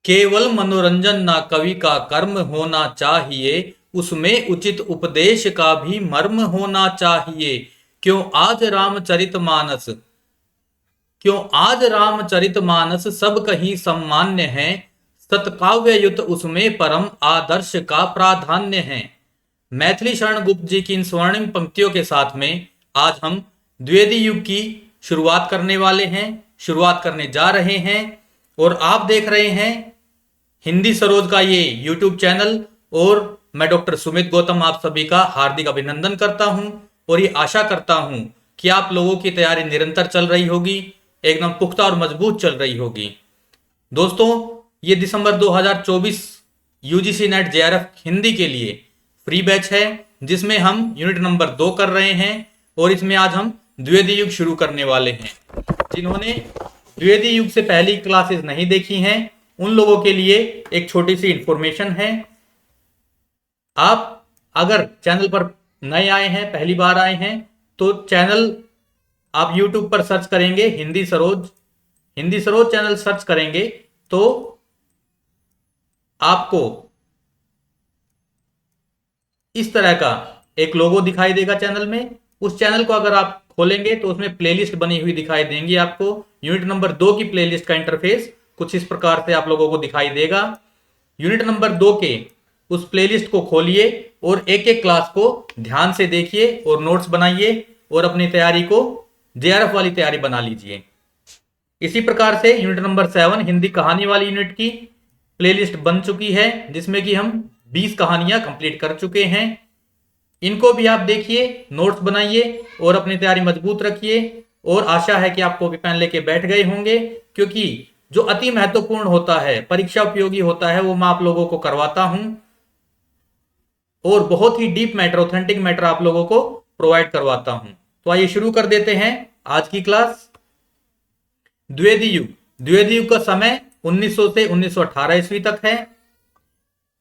केवल मनोरंजन ना कवि का कर्म होना चाहिए, उसमें उचित उपदेश का भी मर्म होना चाहिए। क्यों आज रामचरितमानस क्यों आज रामचरितमानस सब कहीं सम्मान्य है, सत्काव्य युत उसमें परम आदर्श का प्राधान्य है। मैथिली शरण गुप्त जी की इन स्वर्णिम पंक्तियों के साथ में आज हम द्विवेदी युग की शुरुआत करने वाले हैं, शुरुआत करने जा रहे हैं। और आप देख रहे हैं हिंदी सरोज का ये यूट्यूब चैनल, और मैं डॉक्टर सुमित गौतम आप सभी का हार्दिक अभिनंदन करता हूं और ये आशा करता हूं कि आप लोगों की तैयारी निरंतर चल रही होगी, एकदम पुख्ता और मजबूत चल रही होगी। दोस्तों, ये दिसंबर 2024 यूजीसी नेट जेआरएफ हिंदी के लिए फ्री बैच है, जिसमें हम यूनिट नंबर 2 कर रहे हैं और इसमें आज हम द्विवेदी युग शुरू करने वाले हैं। जिन्होंने द्विवेदी युग से पहली क्लासेस नहीं देखी हैं, उन लोगों के लिए एक छोटी सी इंफॉर्मेशन है। आप अगर चैनल पर नए आए हैं, पहली बार आए हैं, तो चैनल आप YouTube पर सर्च करेंगे हिंदी सरोज चैनल सर्च करेंगे तो आपको इस तरह का एक लोगो दिखाई देगा चैनल में। उस चैनल को अगर आप खोलेंगे तो उसमें प्लेलिस्ट बनी हुई दिखाई देंगी आपको। यूनिट नंबर 2 की प्लेलिस्ट का इंटरफेस कुछ इस प्रकार से आप लोगों को दिखाई देगा। यूनिट नंबर 2 के उस प्लेलिस्ट को खोलिए और एक एक क्लास को ध्यान से देखिए और नोट्स बनाइए और अपनी तैयारी को जेआरएफ वाली तैयारी बना लीजिए। इसी प्रकार से यूनिट नंबर 7 हिंदी कहानी वाली यूनिट की प्लेलिस्ट बन चुकी है, जिसमें कि हम 20 कहानियां कंप्लीट कर चुके हैं। इनको भी आप देखिए, नोट्स बनाइए और अपनी तैयारी मजबूत रखिए। और आशा है कि आप कॉपी पेन लेके बैठ गए होंगे, क्योंकि जो अति महत्वपूर्ण होता है, परीक्षा उपयोगी होता है, वो मैं आप लोगों को करवाता हूं और बहुत ही डीप मैटर, ऑथेंटिक मैटर आप लोगों को प्रोवाइड करवाता हूं। तो आइए शुरू कर देते हैं आज की क्लास। द्विवेदी युग का समय 1900 से 1918 ईस्वी तक है।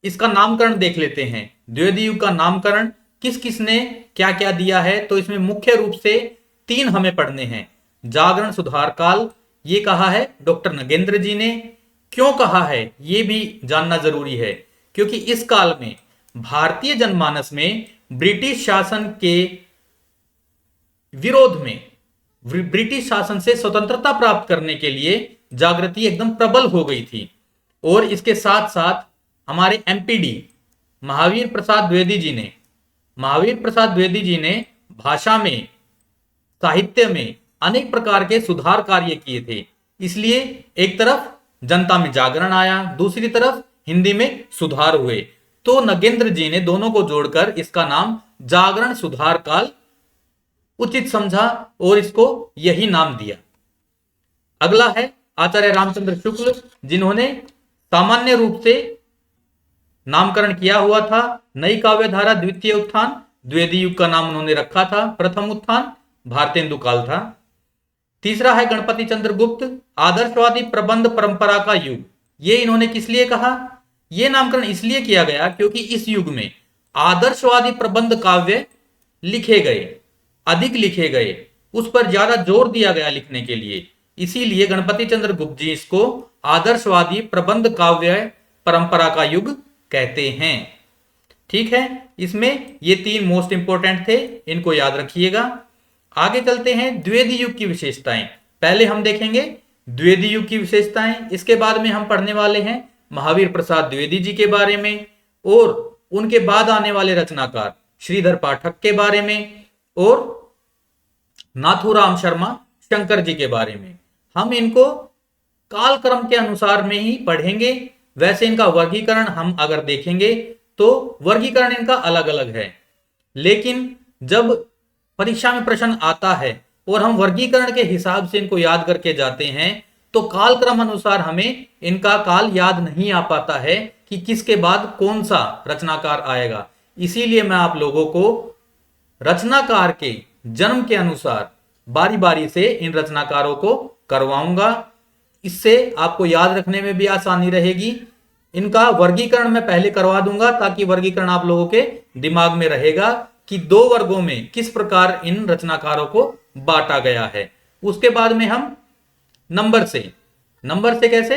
इसका नामकरण देख लेते हैं। द्विवेदी युग का नामकरण किस किस ने क्या क्या दिया है, तो इसमें मुख्य रूप से 3 हमें पढ़ने हैं। जागरण सुधार काल, ये कहा है डॉक्टर नगेंद्र जी ने। क्यों कहा है ये भी जानना जरूरी है, क्योंकि इस काल में भारतीय जनमानस में ब्रिटिश शासन के विरोध में, ब्रिटिश शासन से स्वतंत्रता प्राप्त करने के लिए जागृति एकदम प्रबल हो गई थी। और इसके साथ साथ हमारे एमपीडी महावीर प्रसाद द्विवेदी जी ने भाषा में, साहित्य में अनेक प्रकार के सुधार कार्य किए थे। इसलिए एक तरफ जनता में जागरण आया, दूसरी तरफ हिंदी में सुधार हुए। तो नगेंद्र जी ने दोनों को जोड़कर इसका नाम जागरण सुधार काल उचित समझा और इसको यही नाम दिया। अगला है आचार्य रामचंद्र शुक्ल, जिन्होंने सामान्य रूप से नामकरण किया हुआ था। नई काव्य धारा द्वितीय उत्थान, द्विवेदी युग का नाम उन्होंने रखा था। प्रथम उत्थान भारतेंदु काल था। तीसरा है गणपति चंद्र गुप्त, आदर्शवादी प्रबंध परंपरा का युग। ये इन्होंने किस लिए कहा? यह नामकरण इसलिए किया गया क्योंकि इस युग में आदर्शवादी प्रबंध काव्य लिखे गए, अधिक लिखे गए, उस पर ज्यादा जोर दिया गया लिखने के लिए। इसीलिए गणपति चंद्र गुप्त जी इसको आदर्शवादी प्रबंध काव्य परंपरा का युग कहते हैं। ठीक है, इसमें ये 3 मोस्ट इंपोर्टेंट थे, इनको याद रखिएगा। आगे चलते हैं द्विवेदी युग की विशेषताएं। पहले हम देखेंगे द्विवेदी युग की विशेषताएं, इसके बाद में हम पढ़ने वाले हैं महावीर प्रसाद द्विवेदी जी के बारे में और उनके बाद आने वाले रचनाकार श्रीधर पाठक के बारे में और नाथूराम शर्मा शंकर जी के बारे में। हम इनको कालक्रम के अनुसार में ही पढ़ेंगे। वैसे इनका वर्गीकरण हम अगर देखेंगे तो वर्गीकरण इनका अलग अलग है, लेकिन जब परीक्षा में प्रश्न आता है और हम वर्गीकरण के हिसाब से इनको याद करके जाते हैं तो कालक्रम अनुसार हमें इनका काल याद नहीं आ पाता है कि किसके बाद कौन सा रचनाकार आएगा। इसीलिए मैं आप लोगों को रचनाकार के जन्म के अनुसार बारी बारी से इन रचनाकारों को करवाऊंगा। इससे आपको याद रखने में भी आसानी रहेगी। इनका वर्गीकरण मैं पहले करवा दूंगा ताकि वर्गीकरण आप लोगों के दिमाग में रहेगा कि 2 वर्गों में किस प्रकार इन रचनाकारों को बांटा गया है। उसके बाद में हम नंबर से कैसे,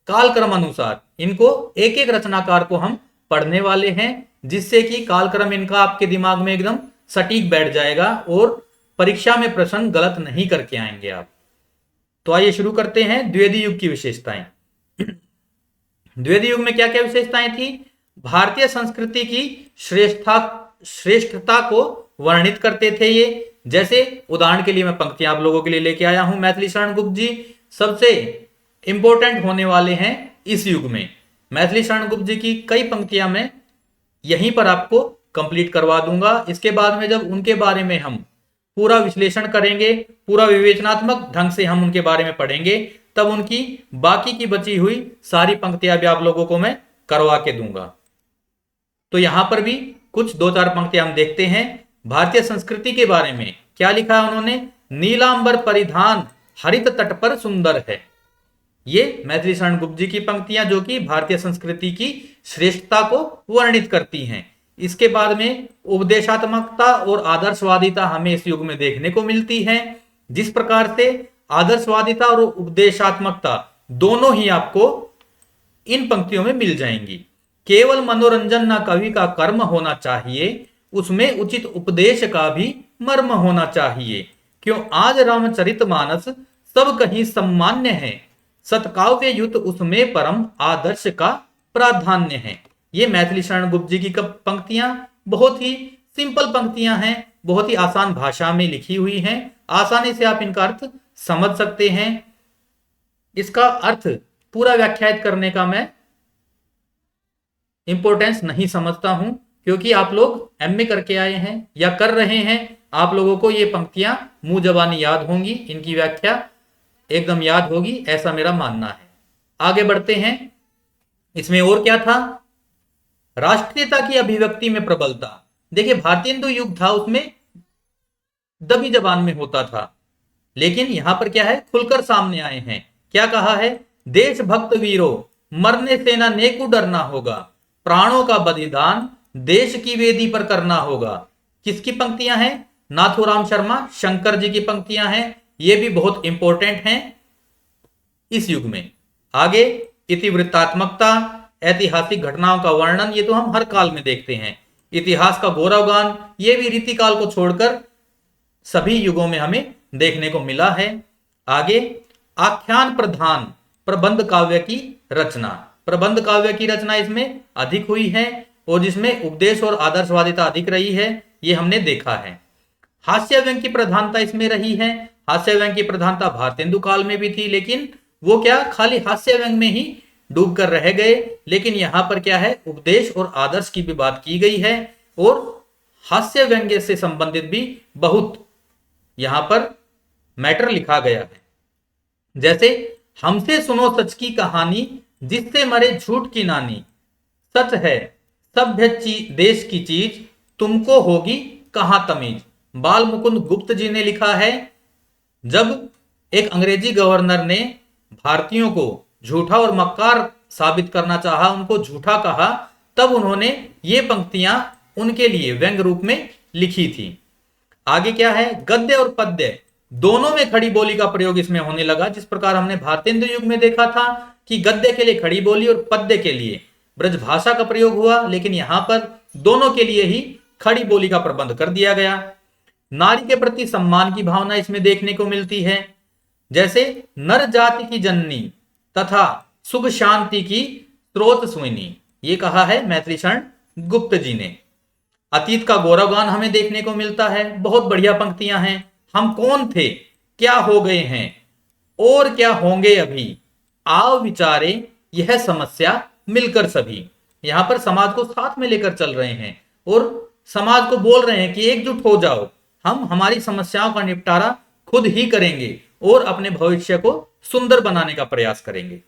कालक्रम अनुसार इनको एक एक रचनाकार को हम पढ़ने वाले हैं, जिससे कि कालक्रम इनका आपके दिमाग में एकदम सटीक बैठ जाएगा और परीक्षा में प्रश्न गलत नहीं करके आएंगे आप। तो आइए शुरू करते हैं द्विवेदी युग की विशेषताएं। द्विवेदी युग में क्या क्या विशेषताएं थी? भारतीय संस्कृति की श्रेष्ठता को वर्णित करते थे ये। जैसे उदाहरण के लिए मैं पंक्तियां आप लोगों के लिए लेके आया हूं। मैथिली शरण गुप्त जी सबसे इंपॉर्टेंट होने वाले हैं इस युग में। मैथिली शरण गुप्त जी की कई पंक्तियां मैं यहीं पर आपको कंप्लीट करवा दूंगा। इसके बाद में जब उनके बारे में हम पूरा विश्लेषण करेंगे, पूरा विवेचनात्मक ढंग से हम उनके बारे में पढ़ेंगे, तब उनकी बाकी की बची हुई सारी पंक्तियां भी आप लोगों को मैं करवा के दूंगा। तो यहां पर भी कुछ दो चार पंक्तियां हम देखते हैं। भारतीय संस्कृति के बारे में क्या लिखा है उन्होंने? नीलांबर परिधान हरित तट पर सुंदर है। ये मैथिली शरण गुप्त जी की पंक्तियां जो कि भारतीय संस्कृति की श्रेष्ठता को वर्णित करती हैं। इसके बाद में उपदेशात्मकता और आदर्शवादिता हमें इस युग में देखने को मिलती है। जिस प्रकार से आदर्शवादिता और उपदेशात्मकता दोनों ही आपको इन पंक्तियों में मिल जाएंगी। केवल मनोरंजन न कवि का कर्म होना चाहिए, उसमें उचित उपदेश का भी मर्म होना चाहिए। क्यों आज रामचरितमानस सब कहीं सम्मान्य है, सत्काव्य युत उसमें परम आदर्श का प्राधान्य है। ये मैथिली शरण गुप्त जी की पंक्तियां बहुत ही सिंपल पंक्तियां हैं, बहुत ही आसान भाषा में लिखी हुई हैं। आसानी से आप इनका अर्थ समझ सकते हैं। इसका अर्थ पूरा व्याख्यायित करने का मैं इंपॉर्टेंस नहीं समझता हूं, क्योंकि आप लोग एमए करके आए हैं या कर रहे हैं। आप लोगों को ये पंक्तियां मुंह जबानी याद होंगी, इनकी व्याख्या एकदम याद होगी, ऐसा मेरा मानना है। आगे बढ़ते हैं। इसमें और क्या था? राष्ट्रीयता की अभिव्यक्ति में प्रबलता। देखिए भारतीय हिंदू युग था, उसमें दबी जबान में होता था, लेकिन यहां पर क्या है? खुलकर सामने आए हैं। क्या कहा है? देशभक्त वीरों मरने से ना नेकु डरना होगा, प्राणों का बलिदान देश की वेदी पर करना होगा। किसकी पंक्तियां हैं? नाथूराम शर्मा शंकर जी की पंक्तियां हैं। ये भी बहुत इंपॉर्टेंट हैं इस युग में। आगे इतिवृत्तात्मकता, ऐतिहासिक घटनाओं का वर्णन, ये तो हम हर काल में देखते हैं। इतिहास का गौरवगान, ये भी रीतिकाल को छोड़कर सभी युगों में हमें देखने को मिला है। आगे आख्यान प्रधान प्रबंध काव्य की रचना। प्रबंध काव्य की रचना इसमें अधिक हुई है और जिसमें उपदेश और आदर्शवादिता अधिक रही है, ये हमने देखा है। हास्य व्यंग की प्रधानता इसमें रही है। हास्य व्यंग की प्रधानता भारतेंदु काल में भी थी, लेकिन वो क्या खाली हास्य व्यंग में ही डूब कर रह गए। लेकिन यहां पर क्या है? उपदेश और आदर्श की भी बात की गई है और हास्य व्यंग्य से संबंधित भी बहुत यहां पर मैटर लिखा गया है। जैसे हमसे सुनो सच की कहानी, जिससे मरे झूठ की नानी, सच है सभ्य देश की चीज, तुमको होगी कहां तमीज। बाल मुकुंद गुप्त जी ने लिखा है, जब एक अंग्रेजी गवर्नर ने भारतीयों को झूठा और मक्कार साबित करना चाहा, उनको झूठा कहा, तब उन्होंने ये पंक्तियां उनके लिए व्यंग रूप में लिखी थी। आगे क्या है? गद्य और पद्य दोनों में खड़ी बोली का प्रयोग इसमें होने लगा। जिस प्रकार हमने भारतेंदु युग में देखा था कि गद्य के लिए खड़ी बोली और पद्य के लिए ब्रजभाषा का प्रयोग हुआ, लेकिन यहां पर दोनों के लिए ही खड़ी बोली का प्रबंध कर दिया गया। नारी के प्रति सम्मान की भावना इसमें देखने को मिलती है। जैसे नर जाति की जननी तथा सुख शांति की स्रोत सुइनी, ये कहा है मैथिली शरण गुप्त जी ने। अतीत का गौरवगान हमें देखने को मिलता है। बहुत बढ़िया पंक्तियां हैं। हम कौन थे, क्या हो गए हैं और क्या होंगे अभी, आओ विचारे यह समस्या मिलकर सभी। यहां पर समाज को साथ में लेकर चल रहे हैं और समाज को बोल रहे हैं कि एकजुट हो जाओ, हम हमारी समस्याओं का निपटारा खुद ही करेंगे और अपने भविष्य को सुंदर बनाने का प्रयास करेंगे।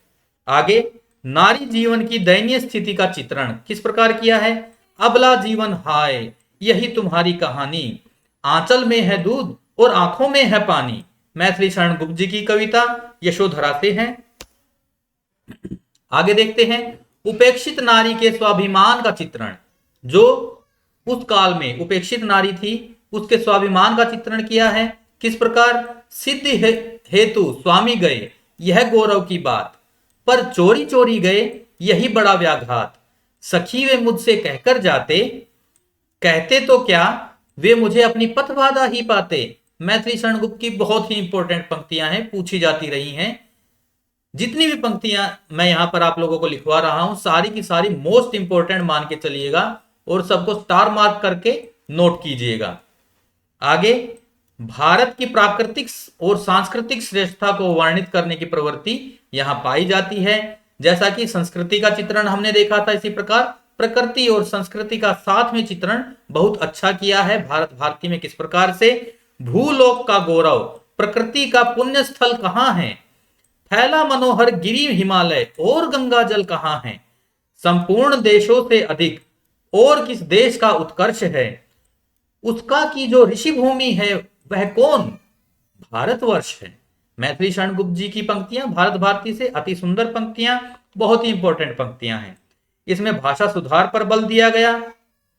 आगे नारी जीवन की दयनीय स्थिति का चित्रण किस प्रकार किया है? अबला जीवन हाय यही तुम्हारी कहानी, आंचल में है दूध और आंखों में है पानी। मैथिली शरण गुप्त जी की कविता यशोधरा से है। आगे देखते हैं उपेक्षित नारी के स्वाभिमान का चित्रण। जो उस काल में उपेक्षित नारी थी, उसके स्वाभिमान का चित्रण किया है। किस प्रकार? सिद्धि हेतु स्वामी गए यह गौरव की बात, पर चोरी चोरी गए यही बड़ा व्याघात। सखी वे मुझसे कहकर जाते, कहते तो क्या वे मुझे अपनी पथ बाधा ही पाते। मैथिली शरण गुप्त की बहुत ही इंपॉर्टेंट पंक्तियां हैं, पूछी जाती रही हैं। जितनी भी पंक्तियां मैं यहां पर आप लोगों को लिखवा रहा हूं, सारी की सारी मोस्ट इंपॉर्टेंट मान के चलिएगा और सबको स्टार मार्क करके नोट कीजिएगा। आगे, भारत की प्राकृतिक और सांस्कृतिक श्रेष्ठता को वर्णित करने की प्रवृत्ति यहां पाई जाती है। जैसा कि संस्कृति का चित्रण हमने देखा था, इसी प्रकार प्रकृति और संस्कृति का साथ में चित्रण बहुत अच्छा किया है भारत भारती में। किस प्रकार से भूलोक का गौरव, प्रकृति का पुण्य स्थल कहां है, फैला मनोहर गिरी हिमालय और गंगा जल कहां है, संपूर्ण देशों से अधिक और किस देश का उत्कर्ष है, उसका की जो ऋषि भूमि है वह कौन, भारतवर्ष है। मैथिली शरण गुप्त जी की पंक्तियां भारत भारती से अति सुंदर पंक्तियां, बहुत ही इंपॉर्टेंट पंक्तियां हैं। इसमें भाषा सुधार पर बल दिया गया।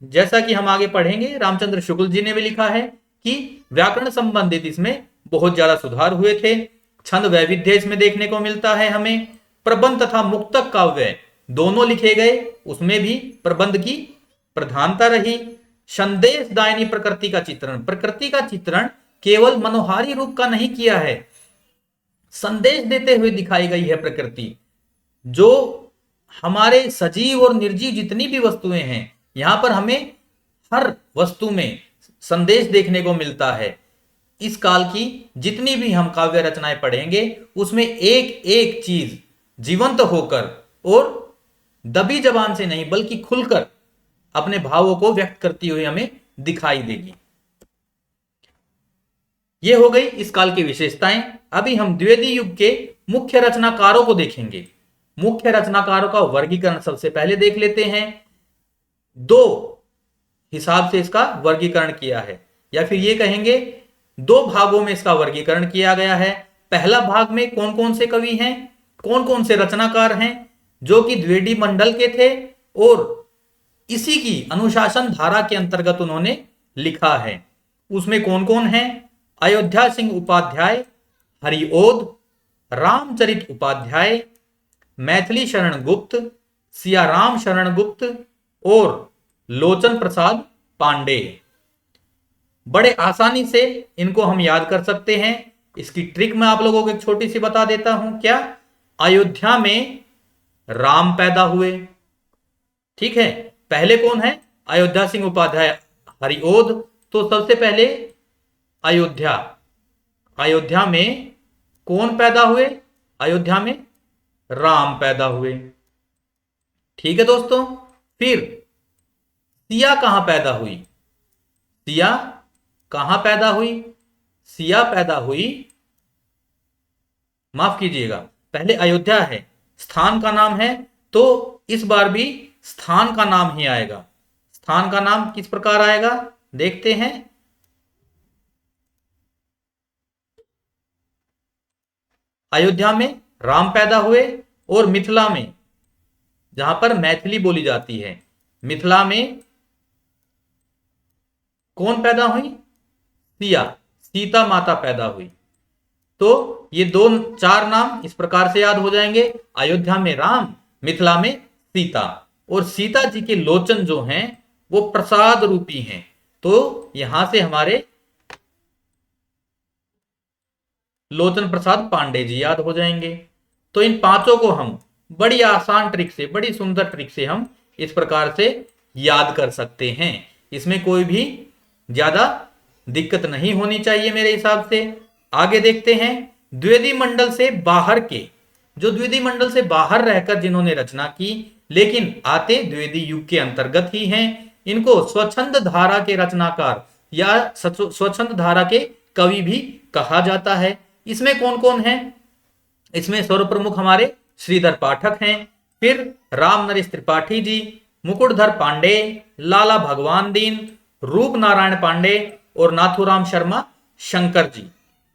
जैसा कि हम आगे पढ़ेंगे, रामचंद्र शुक्ल जी ने भी लिखा है कि व्याकरण संबंधित इसमें बहुत ज्यादा सुधार हुए थे। छंद वैविध्य इसमें देखने को मिलता है हमें। प्रबंध तथा मुक्तक काव्य दोनों लिखे गए, उसमें भी प्रबंध की प्रधानता रही। संदेश दायनी प्रकृति का चित्रण, प्रकृति का चित्रण केवल मनोहारी रूप का नहीं किया है, संदेश देते हुए दिखाई गई है प्रकृति। जो हमारे सजीव और निर्जीव जितनी भी वस्तुएं हैं, यहां पर हमें हर वस्तु में संदेश देखने को मिलता है। इस काल की जितनी भी हम काव्य रचनाएं पढ़ेंगे, उसमें एक एक चीज जीवंत होकर और दबी जबान से नहीं बल्कि खुलकर अपने भावों को व्यक्त करती हुई हमें दिखाई देगी। यह हो गई इस काल की विशेषताएं। अभी हम द्विवेदी युग के मुख्य रचनाकारों को देखेंगे। मुख्य रचनाकारों का वर्गीकरण सबसे पहले देख लेते हैं। दो हिसाब से इसका वर्गीकरण किया है, या फिर ये कहेंगे दो भागों में इसका वर्गीकरण किया गया है। पहला भाग में कौन कौन से कवि हैं, कौन कौन से रचनाकार हैं जो कि द्विवेदी मंडल के थे और इसी की अनुशासन धारा के अंतर्गत उन्होंने लिखा है। उसमें कौन कौन है, अयोध्या सिंह उपाध्याय, हरिओद, रामचरित उपाध्याय, मैथिली शरण गुप्त, सियाराम शरण गुप्त और लोचन प्रसाद पांडे। बड़े आसानी से इनको हम याद कर सकते हैं। इसकी ट्रिक मैं आप लोगों को एक छोटी सी बता देता हूं। क्या, अयोध्या में राम पैदा हुए, ठीक है। पहले कौन है, अयोध्या सिंह उपाध्याय, हरिओद। तो सबसे पहले अयोध्या, अयोध्या में कौन पैदा हुए, अयोध्या में राम पैदा हुए, ठीक है दोस्तों। फिर सिया कहां पैदा हुई, सिया कहां पैदा हुई, सिया पैदा हुई, माफ कीजिएगा, पहले अयोध्या है, स्थान का नाम है, तो इस बार भी स्थान का नाम ही आएगा। स्थान का नाम किस प्रकार आएगा देखते हैं। अयोध्या में राम पैदा हुए और मिथिला में, जहां पर मैथिली बोली जाती है, मिथिला में कौन पैदा हुई, सिया, सीता माता पैदा हुई। तो ये दो चार नाम इस प्रकार से याद हो जाएंगे, अयोध्या में राम, मिथिला में सीता। और सीता जी के लोचन जो हैं वो प्रसाद रूपी हैं, तो यहां से हमारे लोचन प्रसाद पांडे जी याद हो जाएंगे। तो इन पांचों को हम बड़ी आसान ट्रिक से, बड़ी सुंदर ट्रिक से हम इस प्रकार से याद कर सकते हैं। इसमें कोई भी ज्यादा दिक्कत नहीं होनी चाहिए मेरे हिसाब से। आगे देखते हैं, द्विवेदी मंडल से बाहर के, जो द्विवेदी मंडल से बाहर रहकर जिन्होंने रचना की लेकिन आते द्विवेदी युग के अंतर्गत ही हैं, इनको स्वच्छंद धारा के रचनाकार या स्वच्छंद धारा के कवि भी कहा जाता है। इसमें कौन कौन है, इसमें सर्वप्रमुख हमारे श्रीधर पाठक हैं, फिर राम नरेश त्रिपाठी जी, मुकुटधर पांडे, लाला भगवान दीन, रूप नारायण पांडे और नाथुराम शर्मा शंकर जी।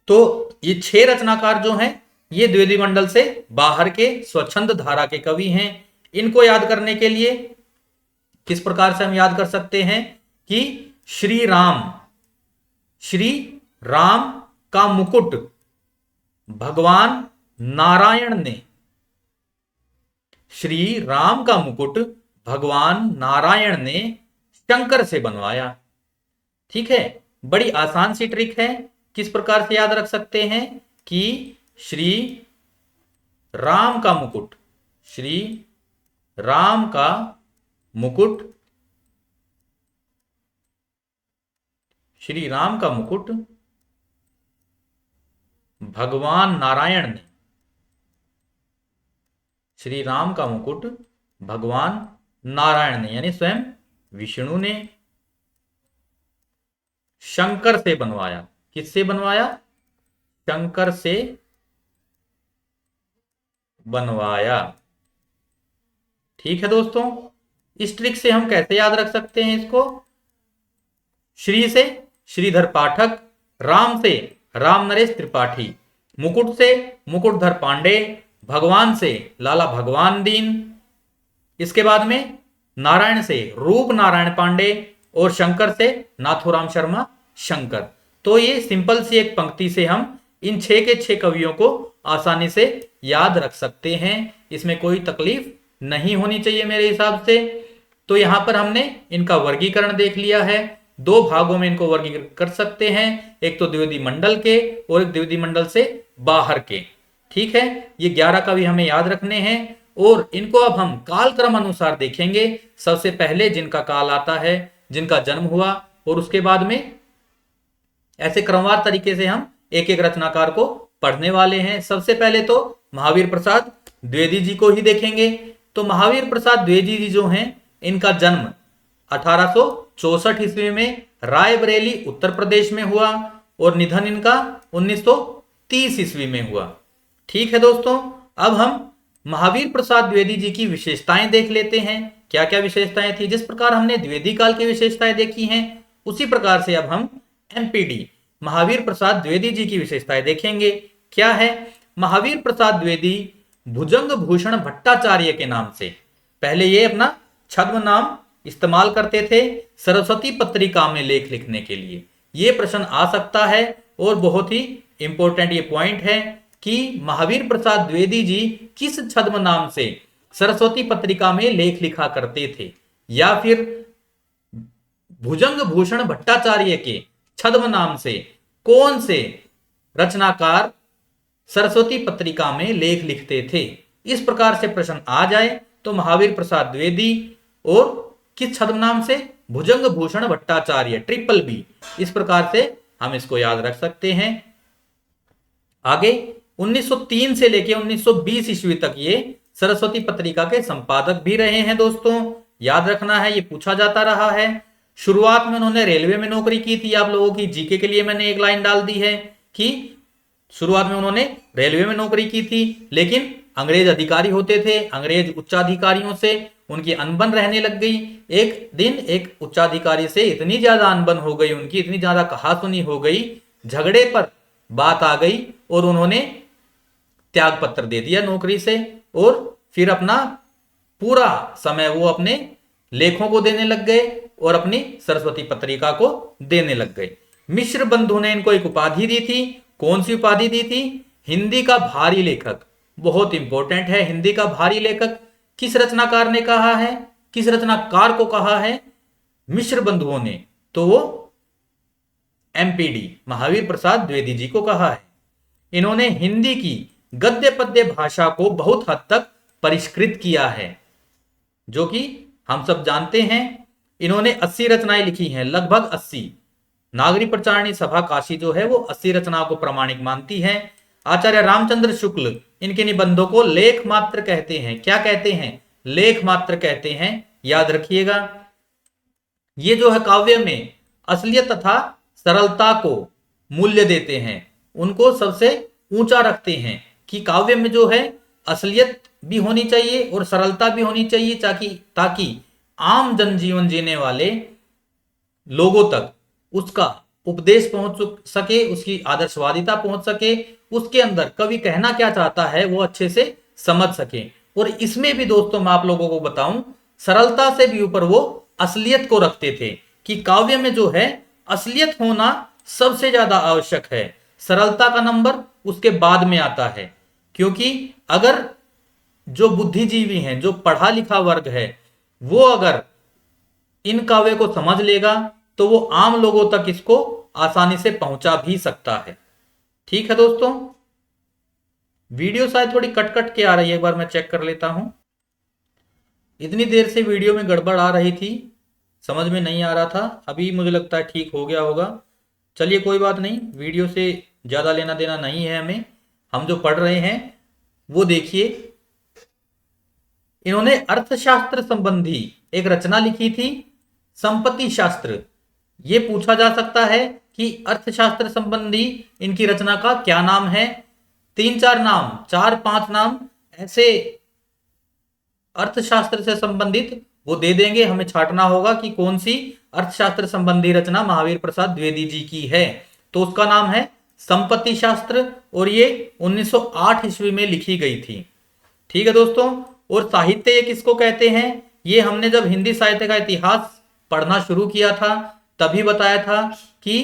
तो ये 6 रचनाकार जो हैं ये द्विवेदी मंडल से बाहर के स्वच्छंद धारा के कवि हैं। इनको याद करने के लिए किस प्रकार से हम याद कर सकते हैं कि श्री राम का मुकुट भगवान नारायण ने श्री राम का मुकुट भगवान नारायण ने शंकर से बनवाया। ठीक है, बड़ी आसान सी ट्रिक है। किस प्रकार से याद रख सकते हैं कि श्री राम का मुकुट, श्री राम का मुकुट, श्री राम का मुकुट भगवान नारायण ने, श्री राम का मुकुट भगवान नारायण ने यानी स्वयं विष्णु ने शंकर से बनवाया। किससे बनवाया? शंकर से बनवाया। ठीक है दोस्तों, इस ट्रिक से हम कैसे याद रख सकते हैं इसको? श्री से श्रीधर पाठक, राम से राम नरेश त्रिपाठी, मुकुट से मुकुटधर पांडे, भगवान से लाला भगवान दीन, इसके बाद में नारायण से रूप नारायण पांडे और शंकर से नाथूराम शर्मा शंकर। तो ये सिंपल सी एक पंक्ति से हम इन 6 के 6 कवियों को आसानी से याद रख सकते हैं। इसमें कोई तकलीफ नहीं होनी चाहिए मेरे हिसाब से। तो यहां पर हमने इनका वर्गीकरण देख लिया है। 2 भागों में इनको वर्गीकृत कर सकते हैं, एक तो द्विविधि मंडल के और एक द्विविधि मंडल से बाहर के। ठीक है, ये 11 कवि हमें याद रखने हैं और इनको अब हम कालक्रम अनुसार देखेंगे। सबसे पहले जिनका काल आता है, जिनका जन्म हुआ, और उसके बाद में ऐसे क्रमवार तरीके से हम एक एक रचनाकार को पढ़ने वाले हैं। सबसे पहले तो महावीर प्रसाद द्विवेदी जी को ही देखेंगे। तो महावीर प्रसाद द्विवेदी जी जो हैं, इनका जन्म 1864 ईस्वी में रायबरेली उत्तर प्रदेश में हुआ और निधन इनका 1930 ईस्वी में हुआ। ठीक है दोस्तों, अब हम महावीर प्रसाद द्विवेदी जी की विशेषताएं देख लेते हैं। क्या क्या विशेषताएं थी? जिस प्रकार हमने द्विवेदी काल की विशेषताएं देखी हैं, उसी प्रकार से अब हम एमपीडी महावीर प्रसाद द्विवेदी जी की विशेषताएं देखेंगे। क्या है? महावीर प्रसाद द्विवेदी भुजंग भूषण भट्टाचार्य के नाम से, पहले ये अपना छद्म नाम इस्तेमाल करते थे सरस्वती पत्रिका में लेख लिखने के लिए। ये प्रश्न आ सकता है और बहुत ही इंपॉर्टेंट ये पॉइंट है कि महावीर प्रसाद द्विवेदी जी किस छद्म नाम से सरस्वती पत्रिका में लेख लिखा करते थे, या फिर भुजंग भूषण भट्टाचार्य के छद्म नाम से कौन से रचनाकार सरस्वती पत्रिका में लेख लिखते थे। इस प्रकार से प्रश्न आ जाए तो महावीर प्रसाद द्विवेदी और किस छद्म नाम से? भुजंग भूषण भट्टाचार्य, ट्रिपल बी। इस प्रकार से हम इसको याद रख सकते हैं। आगे 1903 से लेकर 1920 ईस्वी तक ये सरस्वती पत्रिका के संपादक भी रहे हैं। दोस्तों याद रखना है, ये पूछा जाता रहा है। शुरुआत में उन्होंने रेलवे में नौकरी की थी। आप लोगों की जीके के लिए मैंने एक लाइन डाल दी है कि शुरुआत में उन्होंने रेलवे में नौकरी की थी, लेकिन अंग्रेज अधिकारी होते थे, अंग्रेज उच्चाधिकारियों से उनकी अनबन रहने लग गई। एक दिन एक उच्चाधिकारी से इतनी ज्यादा अनबन हो गई, उनकी इतनी ज्यादा कहासुनी हो गई, झगड़े पर बात आ गई और उन्होंने त्याग पत्र दे दिया नौकरी से और फिर अपना पूरा समय वो अपने लेखों को देने लग गए और अपनी सरस्वती पत्रिका को देने लग गए। मिश्र बंधु ने इनको एक उपाधि दी थी। कौन सी उपाधि दी थी? हिंदी का भारी लेखक। बहुत इंपॉर्टेंट है, हिंदी का भारी लेखक किस रचनाकार ने कहा है, किस रचनाकार को कहा है? मिश्र बंधुओं ने। तो वो एमपीडी महावीर प्रसाद द्विवेदी जी को कहा है। इन्होंने हिंदी की गद्य पद्य भाषा को बहुत हद तक परिष्कृत किया है, जो कि हम सब जानते हैं। इन्होंने 80 रचनाएं लिखी हैं, लगभग 80। नागरी प्रचारणी सभा काशी जो है वो 80 रचनाओं को प्रमाणिक मानती है। आचार्य रामचंद्र शुक्ल इनके निबंधों को लेख मात्र कहते हैं। क्या कहते हैं? लेख मात्र कहते हैं, याद रखिएगा। ये जो है काव्य में असलियत तथा सरलता को मूल्य देते हैं, उनको सबसे ऊंचा रखते हैं कि काव्य में जो है असलियत भी होनी चाहिए और सरलता भी होनी चाहिए, ताकि आम जनजीवन जीने वाले लोगों तक उसका उपदेश पहुंच सके, उसकी आदर्शवादिता पहुंच सके, उसके अंदर कवि कहना क्या चाहता है वो अच्छे से समझ सके। और इसमें भी दोस्तों मैं आप लोगों को बताऊं, सरलता से भी ऊपर वो असलियत को रखते थे कि काव्य में जो है असलियत होना सबसे ज्यादा आवश्यक है, सरलता का नंबर उसके बाद में आता है। क्योंकि अगर जो बुद्धिजीवी हैं, जो पढ़ा लिखा वर्ग है, वो अगर इन काव्य को समझ लेगा तो वो आम लोगों तक इसको आसानी से पहुंचा भी सकता है। ठीक है दोस्तों, वीडियो शायद थोड़ी कट कट के आ रही है, एक बार मैं चेक कर लेता हूं। इतनी देर से वीडियो में गड़बड़ आ रही थी, समझ में नहीं आ रहा था, अभी मुझे लगता है ठीक हो गया होगा। चलिए कोई बात नहीं, वीडियो से ज़्यादा लेना देना नहीं है हमें, हम जो पढ़ रहे हैं वो देखिए। इन्होंने अर्थशास्त्र संबंधी एक रचना लिखी थी, संपत्ति शास्त्र। ये पूछा जा सकता है कि अर्थशास्त्र संबंधी इनकी रचना का क्या नाम है। 3-4 नाम, 4-5 नाम ऐसे अर्थशास्त्र से संबंधित वो दे देंगे, हमें छांटना होगा कि कौन सी अर्थशास्त्र संबंधी रचना महावीर प्रसाद द्विवेदी जी की है। तो उसका नाम है संपत्ति शास्त्र, और ये 1908 ईस्वी में लिखी गई थी। ठीक है दोस्तों, और साहित्य ये किसको कहते हैं, ये हमने जब हिंदी साहित्य का इतिहास पढ़ना शुरू किया था तभी बताया था कि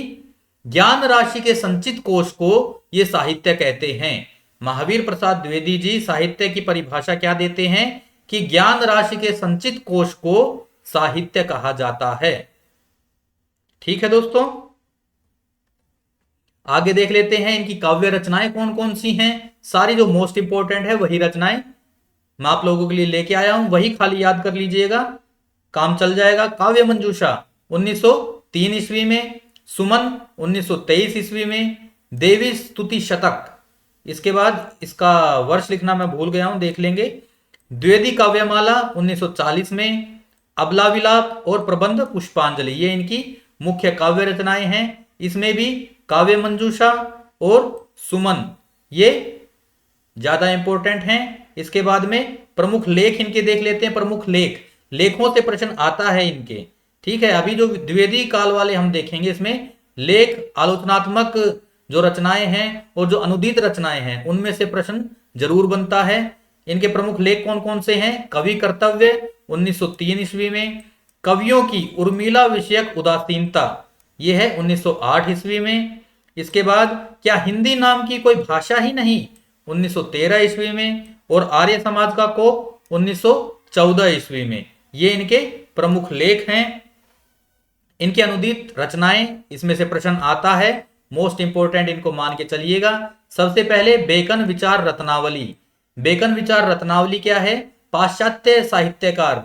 ज्ञान राशि के संचित कोश को ये साहित्य कहते हैं। महावीर प्रसाद द्विवेदी जी साहित्य की परिभाषा क्या देते हैं कि ज्ञान राशि के संचित कोश को साहित्य कहा जाता है। ठीक है दोस्तों, आगे देख लेते हैं इनकी काव्य रचनाएं कौन कौन सी हैं। सारी जो मोस्ट इंपोर्टेंट है वही रचनाएं मैं आप लोगों के लिए लेके आया हूं, वही खाली याद कर लीजिएगा, काम चल जाएगा। काव्य मंजूषा 1903 ईस्वी में, सुमन 1923 ईस्वी में, देवी स्तुति शतक, इसके बाद इसका वर्ष लिखना मैं भूल गया हूं, देख लेंगे। द्विवेदी काव्यमाला 1940 में, अबला विलाप और प्रबंध पुष्पांजलि, ये इनकी मुख्य काव्य रचनाएं हैं। इसमें भी काव्य मंजूषा और सुमन ये ज्यादा इंपॉर्टेंट हैं। इसके बाद में प्रमुख लेख इनके देख लेते हैं। प्रमुख लेखों से प्रश्न आता है इनके। ठीक है, अभी जो द्विवेदी काल वाले हम देखेंगे, इसमें लेख, आलोचनात्मक जो रचनाएं हैं और जो अनुदित रचनाएं हैं उनमें से प्रश्न जरूर बनता है। इनके प्रमुख लेख कौन कौन से हैं। कवि कर्तव्य 1903 ईस्वी में, कवियों की उर्मिला विषयक उदासीनता, ये है 1908 ईस्वी में। इसके बाद क्या हिंदी नाम की कोई भाषा ही नहीं 1913 ईस्वी में, और आर्य समाज का कोप 1914 ईस्वी में। ये इनके प्रमुख लेख हैं। इनकी अनुदित रचनाएं, इसमें से प्रश्न आता है, मोस्ट इंपोर्टेंट इनको मान के चलिएगा। सबसे पहले बेकन विचार रत्नावली। बेकन विचार रत्नावली क्या है। पाश्चात्य साहित्यकार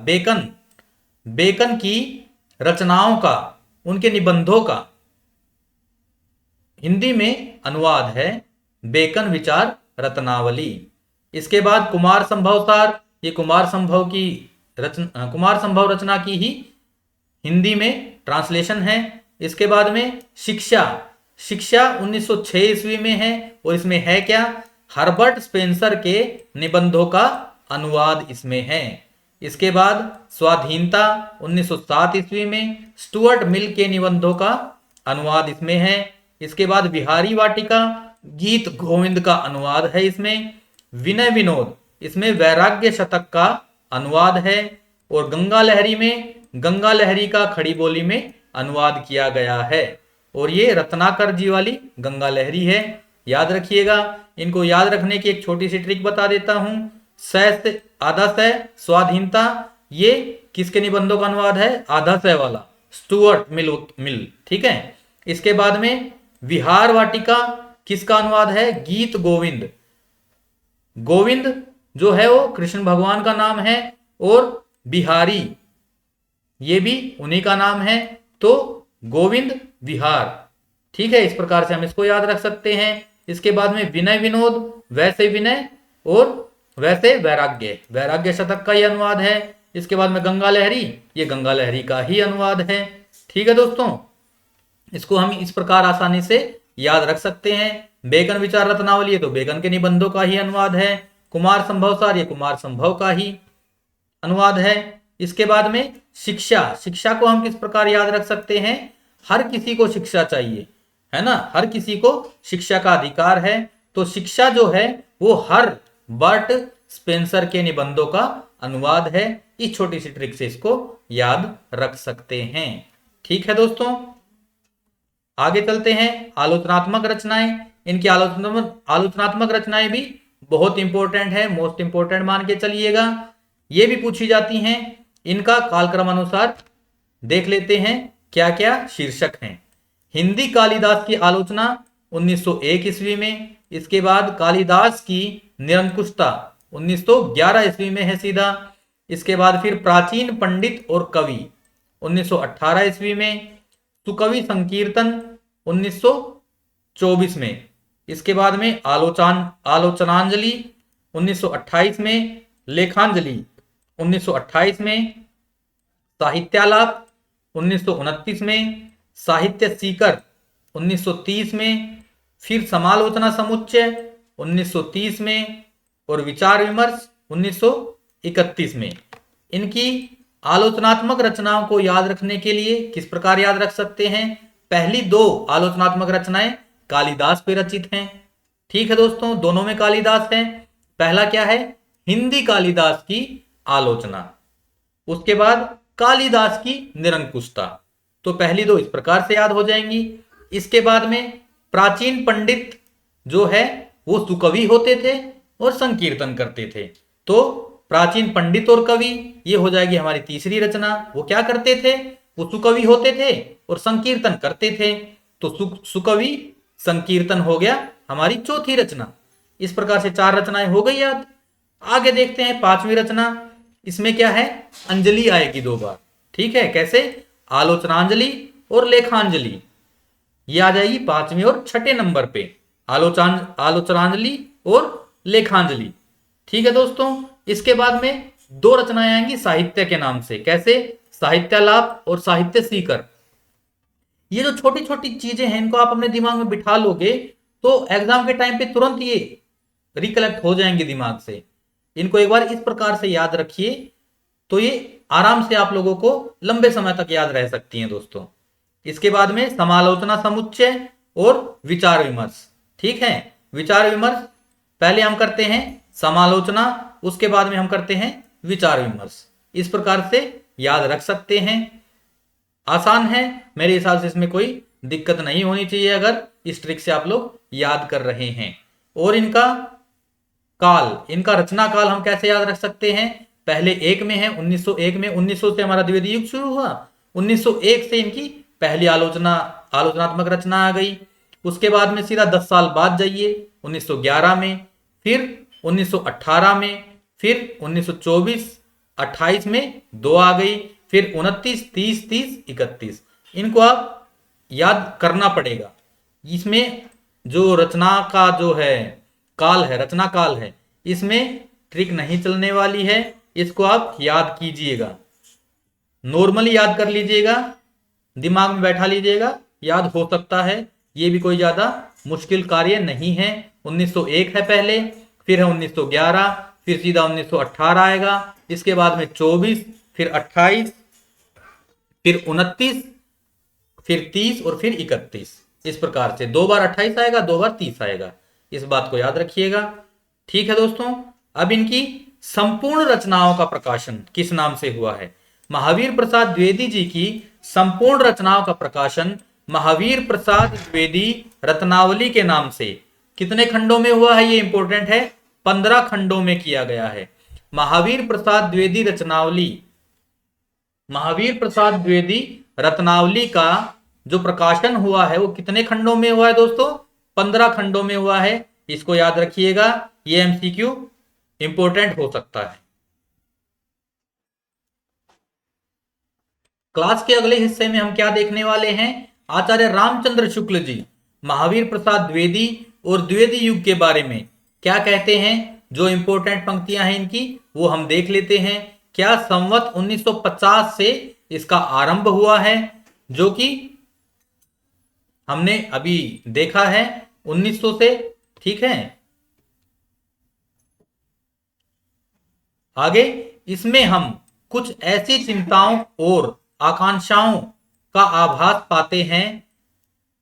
बेकन की रचनाओं का, उनके निबंधों का हिंदी में अनुवाद है बेकन विचार रत्नावली। इसके बाद कुमार संभव सार, ये कुमार संभव रचना की ही हिंदी में ट्रांसलेशन है। इसके बाद में शिक्षा 1906 ईस्वी में है, और इसमें है क्या, हर्बर्ट स्पेंसर के निबंधों का अनुवाद इसमें है। इसके बाद स्वाधीनता 1907 ईस्वी में, स्टुअर्ट मिल के निबंधों का अनुवाद इसमें है। इसके बाद बिहारी वाटिका गीत गोविंद का अनुवाद है इसमें। विनय विनोद, इसमें वैराग्य शतक का अनुवाद है। और गंगा लहरी में गंगा लहरी का खड़ी बोली में अनुवाद किया गया है। और ये रत्नाकर जी वाली गंगा लहरी है, याद रखिएगा। इनको याद रखने की एक छोटी सी ट्रिक बता देता हूं। आधा सै स्वाधीनता, ये किसके निबंधों का अनुवाद है, आधा सै वाला स्टुअर्ट मिल। ठीक है, इसके बाद में विहार वाटिका किसका अनुवाद है, गीत गोविंद। गोविंद जो है वो कृष्ण भगवान का नाम है, और बिहारी ये भी उन्हीं का नाम है, तो गोविंद विहार। ठीक है, इस प्रकार से हम इसको याद रख सकते हैं। इसके बाद में विनय विनोद, वैसे विनय और वैसे वैराग्य शतक का ही अनुवाद है। इसके बाद में गंगा लहरी, ये गंगा लहरी का ही अनुवाद है। ठीक है दोस्तों, इसको हम इस प्रकार आसानी से याद रख सकते हैं। बेकन विचार रत्नावली है तो बेकन के निबंधों का ही अनुवाद है। कुमार संभव सार, ये कुमार संभव का ही अनुवाद है। इसके बाद में शिक्षा को हम किस प्रकार याद रख सकते हैं, हर किसी को शिक्षा चाहिए, है ना, हर किसी को शिक्षा का अधिकार है। तो शिक्षा जो है वो हर्बर्ट स्पेंसर के निबंधों का अनुवाद है। इस छोटी सी ट्रिक से इसको याद रख सकते हैं। ठीक है दोस्तों, आगे चलते हैं। आलोचनात्मक रचनाएं, इनकी आलोचनात्मक रचनाएं भी बहुत इंपॉर्टेंट है, मोस्ट इंपॉर्टेंट मान के चलिएगा। ये भी पूछी जाती हैं, इनका कालक्रम अनुसार देख लेते हैं क्या क्या शीर्षक हैं। हिंदी कालिदास की आलोचना 1901 ईस्वी में, इसके बाद कालिदास की निरंकुशता 1911 ईस्वी में है सीधा। इसके बाद फिर प्राचीन पंडित और कवि 1918 ईस्वी में, सुकवि संकीर्तन 1924 में। इसके बाद में आलोचनांजलि 1928 में, लेखांजलि 1928 में, साहित्यालाप 1929 में, साहित्य सीकर 1930 में, फिर समालोचना समुच्चय 1930 में और विचार विमर्श 1931 में। इनकी आलोचनात्मक रचनाओं को याद रखने के लिए किस प्रकार याद रख सकते हैं? पहली दो आलोचनात्मक रचनाएं कालिदास पे रचित हैं। ठीक है दोस्तों, दोनों में कालिदास है। पहला क्या है? हिंदी कालिदास की आलोचना, उसके बाद कालिदास की निरंकुशता। तो पहली दो इस प्रकार से याद हो जाएंगी। इसके बाद में प्राचीन पंडित जो है वो सुकवि होते थे और संकीर्तन करते थे। तो प्राचीन पंडित और कवि ये हो जाएगी हमारी तीसरी रचना। वो क्या करते थे? वो सुकवि होते थे और संकीर्तन करते थे। तो सुकवि संकीर्तन हो गया हमारी चौथी रचना। इस प्रकार से चार रचनाएं हो गई याद। आगे देखते हैं पांचवी रचना। इसमें क्या है? अंजलि आएगी दो बार। ठीक है, कैसे? आलोचनांजलि और लेखांजलि, ये आ जाएगी पांचवें और छठे नंबर पे, आलोचनांजलि और लेखांजलि। ठीक है दोस्तों, इसके बाद में दो रचनाएं आएंगी साहित्य के नाम से। कैसे? साहित्यालाप और साहित्य सीकर। ये जो छोटी छोटी चीजें हैं इनको आप अपने दिमाग में बिठा लोगे तो एग्जाम के टाइम पे तुरंत ये रिकलेक्ट हो जाएंगे दिमाग से। इनको एक बार इस प्रकार से याद रखिए तो ये आराम से आप लोगों को लंबे समय तक याद रह सकती हैं दोस्तों। इसके बाद में समालोचना समुच्चय और विचार विमर्श। ठीक है, विचार विमर्श पहले हम करते हैं समालोचना, उसके बाद में हम करते हैं विचार विमर्श। इस प्रकार से याद रख सकते हैं। आसान है, मेरे हिसाब से इसमें कोई दिक्कत नहीं होनी चाहिए अगर इस ट्रिक से आप लोग याद कर रहे हैं। और इनका काल, इनका रचना काल हम कैसे याद रख सकते हैं? पहले एक में है 1901 में, 1900 से हमारा द्विवेदी युग शुरू हुआ, 1901 से इनकी पहली आलोचनात्मक रचना आ गई। उसके बाद में सीधा 10 साल बाद जाइए 1911 में, फिर 1918 में, फिर 1924, 28 में दो आ गई, फिर 29, 30, 30, 31। इनको आप याद करना पड़ेगा। इसमें जो रचना का जो है काल है, रचना काल है, इसमें ट्रिक नहीं चलने वाली है। इसको आप याद कीजिएगा, नॉर्मली याद कर लीजिएगा, दिमाग में बैठा लीजिएगा, याद हो सकता है। ये भी कोई ज्यादा मुश्किल कार्य नहीं है। 1901 है पहले, फिर है 1911, फिर सीधा 1918 आएगा, इसके बाद में 24, फिर 28, फिर 29, फिर 30 और फिर 31। इस प्रकार से दो बार 28 आएगा, दो बार 30 आएगा। इस बात को याद रखिएगा। ठीक है दोस्तों, अब इनकी संपूर्ण रचनाओं का प्रकाशन किस नाम से हुआ है? महावीर प्रसाद द्विवेदी जी की संपूर्ण रचनाओं का प्रकाशन महावीर प्रसाद द्विवेदी रत्नावली के नाम से कितने खंडों में हुआ है? ये इंपॉर्टेंट है, 15 खंडों में किया गया है। महावीर प्रसाद द्विवेदी रत्नावली, महावीर प्रसाद द्विवेदी रत्नावली का जो प्रकाशन हुआ है वो कितने खंडों में हुआ है दोस्तों? 15 खंडों में हुआ है। इसको याद रखिएगा, ये एमसीक्यू इंपॉर्टेंट हो सकता है। क्लास के अगले हिस्से में हम क्या देखने वाले हैं? आचार्य रामचंद्र शुक्ल जी महावीर प्रसाद द्विवेदी और द्विवेदी युग के बारे में क्या कहते हैं। जो इंपॉर्टेंट पंक्तियां हैं इनकी वो हम देख लेते हैं। क्या संवत 1950 से इसका आरंभ हुआ है, जो कि हमने अभी देखा है 1900 से। ठीक है, आगे इसमें हम कुछ ऐसी चिंताओं और आकांक्षाओं का आभास पाते हैं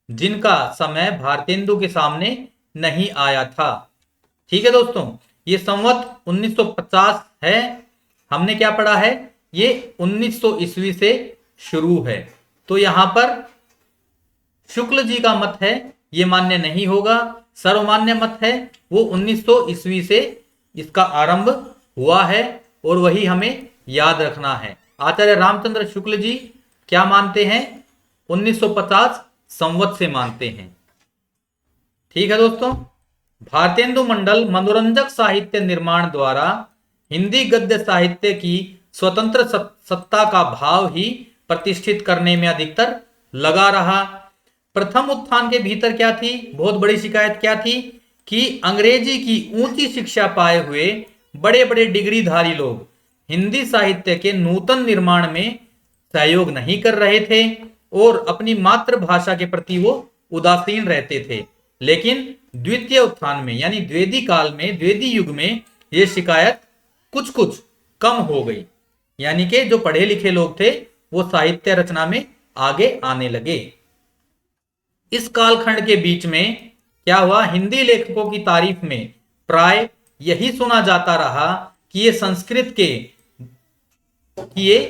जिनका समय भारतेंदु के सामने नहीं आया था। ठीक है दोस्तों, ये संवत 1950 है। हमने क्या पढ़ा है? ये 1900 ईस्वी से शुरू है। तो यहां पर शुक्ल जी का मत है ये मान्य नहीं होगा। सर्वमान्य मत है वो 1900 ईस्वी से इसका आरंभ हुआ है और वही हमें याद रखना है। आचार्य रामचंद्र शुक्ल जी क्या मानते हैं? 1950 संवत से मानते हैं। ठीक है दोस्तों, भारतेंदु मंडल मनोरंजक साहित्य निर्माण द्वारा हिंदी गद्य साहित्य की स्वतंत्र सत्ता का भाव ही प्रतिष्ठित करने में अधिकतर लगा रहा। प्रथम उत्थान के भीतर क्या थी? बहुत बड़ी शिकायत क्या थी कि अंग्रेजी की ऊंची शिक्षा पाए हुए बड़े बड़े डिग्रीधारी लोग हिंदी साहित्य के नूतन निर्माण में सहयोग नहीं कर रहे थे और अपनी मातृभाषा के प्रति वो उदासीन रहते थे। लेकिन द्वितीय उत्थान में यानी द्विवेदी काल में, द्विवेदी युग में ये शिकायत कुछ कुछ कम हो गई, यानी कि जो पढ़े लिखे लोग थे वो साहित्य रचना में आगे आने लगे। इस कालखंड के बीच में क्या हुआ? हिंदी लेखकों की तारीफ में प्राय यही सुना जाता रहा कि ये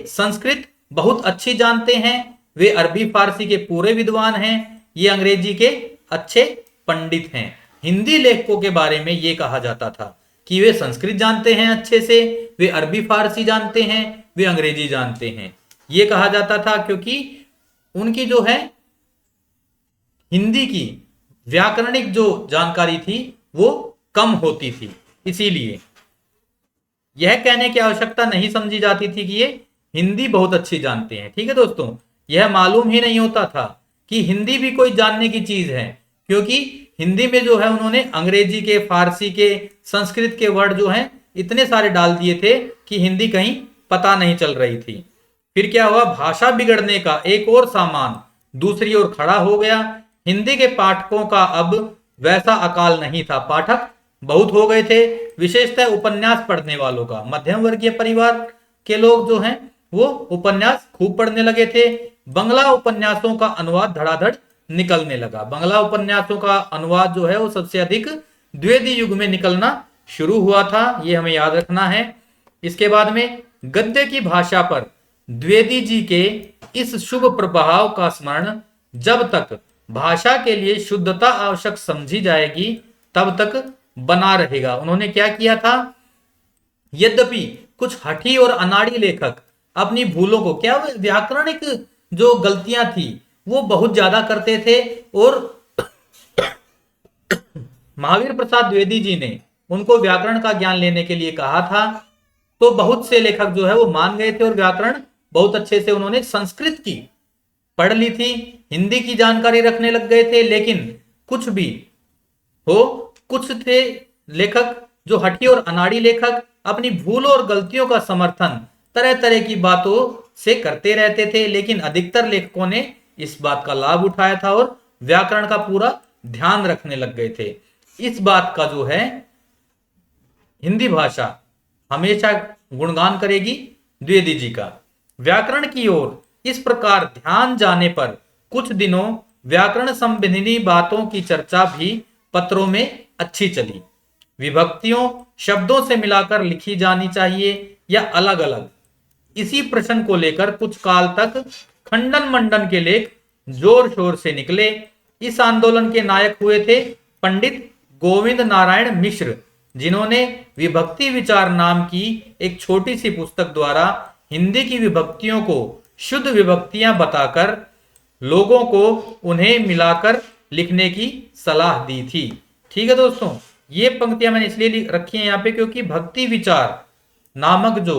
संस्कृत बहुत अच्छी जानते हैं, वे अरबी फारसी के पूरे विद्वान हैं, ये अंग्रेजी के अच्छे पंडित हैं। हिंदी लेखकों के बारे में ये कहा जाता था कि वे संस्कृत जानते हैं अच्छे से, वे अरबी फारसी जानते हैं, वे अंग्रेजी जानते हैं, ये कहा जाता था क्योंकि उनकी जो है हिंदी की व्याकरणिक जो जानकारी थी वो कम होती थी। इसीलिए यह कहने की आवश्यकता नहीं समझी जाती थी कि ये हिंदी बहुत अच्छी जानते हैं। ठीक है दोस्तों, यह मालूम ही नहीं होता था कि हिंदी भी कोई जानने की चीज है, क्योंकि हिंदी में जो है उन्होंने अंग्रेजी के, फारसी के, संस्कृत के वर्ड जो हैं इतने सारे डाल दिए थे कि हिंदी कहीं पता नहीं चल रही थी। फिर क्या हुआ? भाषा बिगड़ने का एक और सामान दूसरी ओर खड़ा हो गया। हिंदी के पाठकों का अब वैसा अकाल नहीं था, पाठक बहुत हो गए थे, विशेषतः उपन्यास पढ़ने वालों का। मध्यम वर्गीय परिवार के लोग जो हैं वो उपन्यास खूब पढ़ने लगे थे। बंगला उपन्यासों का अनुवाद धड़ाधड़ निकलने लगा। बंगला उपन्यासों का अनुवाद जो है वो सबसे अधिक द्विवेदी युग में निकलना शुरू हुआ था, ये हमें याद रखना है। इसके बाद में गद्य की भाषा पर द्विवेदी जी के इस शुभ प्रभाव का स्मरण जब तक भाषा के लिए शुद्धता आवश्यक समझी जाएगी तब तक बना रहेगा। उन्होंने क्या किया था? यद्यपि कुछ हठी और अनाड़ी लेखक अपनी भूलों को, क्या व्याकरणिक जो गलतियां थी वो बहुत ज्यादा करते थे, और महावीर प्रसाद द्विवेदी जी ने उनको व्याकरण का ज्ञान लेने के लिए कहा था, तो बहुत से लेखक जो है वो मान गए थे और व्याकरण बहुत अच्छे से उन्होंने संस्कृत की पढ़ ली थी, हिंदी की जानकारी रखने लग गए थे। लेकिन कुछ भी हो, कुछ थे लेखक जो हठी और अनाड़ी लेखक अपनी भूलों और गलतियों का समर्थन तरह तरह की बातों से करते रहते थे, लेकिन अधिकतर लेखकों ने इस बात का लाभ उठाया था और व्याकरण का पूरा ध्यान रखने लग गए थे। इस बात का जो है हिंदी भाषा हमेशा गुणगान करेगी द्विवेदी जी का। व्याकरण की ओर इस प्रकार ध्यान जाने पर कुछ दिनों व्याकरण संबंधी बातों की चर्चा भी पत्रों में अच्छी चली। विभक्तियों शब्दों से मिलाकर लिखी जानी चाहिए या अलग अलग, इसी प्रश्न को लेकर कुछ काल तक खंडन मंडन के लेख जोर शोर से निकले। इस आंदोलन के नायक हुए थे पंडित गोविंद नारायण मिश्र, जिन्होंने विभक्ति विचार नाम की एक छोटी सी पुस्तक द्वारा हिंदी की विभक्तियों को शुद्ध विभक्तियां बताकर लोगों को उन्हें मिलाकर लिखने की सलाह दी थी। ठीक है दोस्तों, ये पंक्तियां मैंने इसलिए रखी हैं यहाँ पे क्योंकि भक्ति विचार नामक जो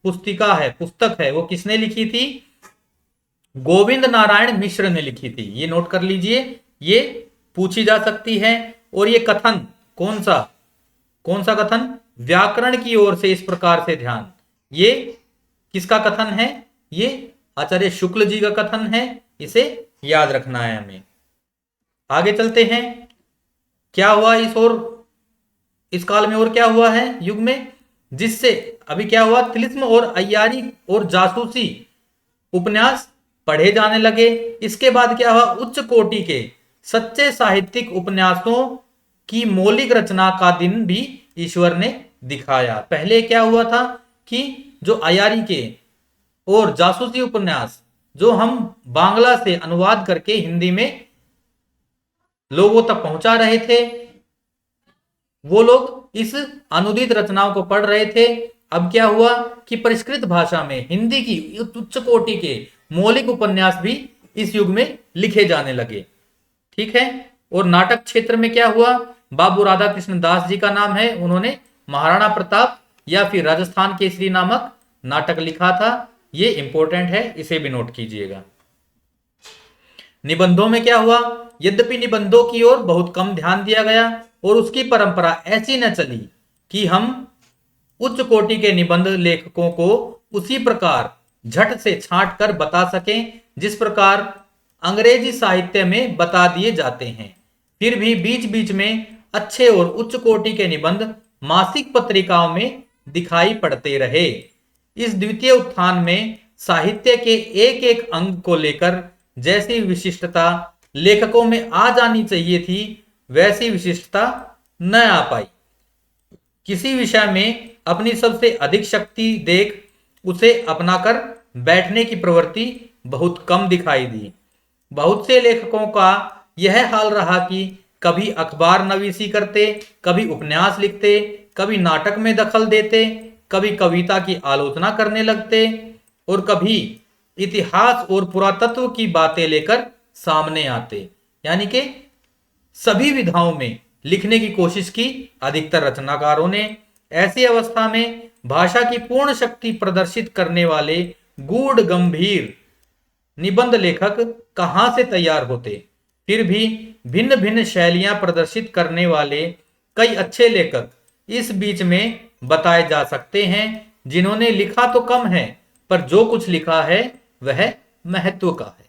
पुस्तक है वो किसने लिखी थी? गोविंद नारायण मिश्र ने लिखी थी। ये नोट कर लीजिए, ये पूछी जा सकती है। और ये कथन कौन सा कथन? व्याकरण की ओर से इस प्रकार से ध्यान, ये किसका कथन है? ये आचार्य शुक्ल जी का कथन है, इसे याद रखना है हमें। आगे चलते हैं, क्या हुआ इस काल में और क्या हुआ है युग में, जिससे अभी क्या हुआ? तिलिस्म और अय्यारी और जासूसी उपन्यास पढ़े जाने लगे। इसके बाद क्या हुआ? उच्च कोटि के सच्चे साहित्यिक उपन्यासों की मौलिक रचना का दिन भी ईश्वर ने दिखाया। पहले क्या हुआ था कि जो अय्यारी के और जासूसी उपन्यास जो हम बांग्ला से अनुवाद करके हिंदी में लोगों तक पहुंचा रहे थे। वो लोग इस अनुदित रचनाओं को पढ़ रहे थे। अब क्या हुआ कि परिष्कृत भाषा में हिंदी की उच्च कोटि के मौलिक उपन्यास भी इस युग में लिखे जाने लगे। ठीक है। और नाटक क्षेत्र में क्या हुआ, बाबू राधा कृष्ण दास जी का नाम है, उन्होंने महाराणा प्रताप या फिर राजस्थान केसरी नामक नाटक लिखा था। ये इंपॉर्टेंट है, इसे भी नोट कीजिएगा। निबंधों में क्या हुआ, यद्यपि निबंधों की ओर बहुत कम ध्यान दिया गया और उसकी परंपरा ऐसी न चली कि हम उच्च कोटि के निबंध लेखकों को उसी प्रकार झट से छांट कर बता सकें जिस प्रकार अंग्रेजी साहित्य में बता दिए जाते हैं। फिर भी बीच बीच में अच्छे और उच्च कोटि के निबंध मासिक पत्रिकाओं में दिखाई पड़ते रहे। इस द्वितीय उत्थान में साहित्य के एक एक अंग को लेकर जैसी विशिष्टता लेखकों में आ जानी चाहिए थी, वैसी विशिष्टता न आ पाई। किसी विषय में अपनी सबसे अधिक शक्ति देख उसे अपनाकर बैठने की प्रवृत्ति बहुत कम दिखाई दी। बहुत से लेखकों का यह हाल रहा कि कभी अखबार नवीसी करते, कभी उपन्यास लिखते, कभी नाटक में दखल देते, कभी कविता की आलोचना करने लगते और कभी इतिहास और पुरातत्व की बातें लेकर सामने आते। यानी कि सभी विधाओं में लिखने की कोशिश की अधिकतर रचनाकारों ने। ऐसी अवस्था में भाषा की पूर्ण शक्ति प्रदर्शित करने वाले गूढ़ गंभीर निबंध लेखक कहां से तैयार होते। फिर भी भिन्न भिन्न शैलियां प्रदर्शित करने वाले कई अच्छे लेखक इस बीच में बताए जा सकते हैं, जिन्होंने लिखा तो कम है पर जो कुछ लिखा है वह महत्व का है।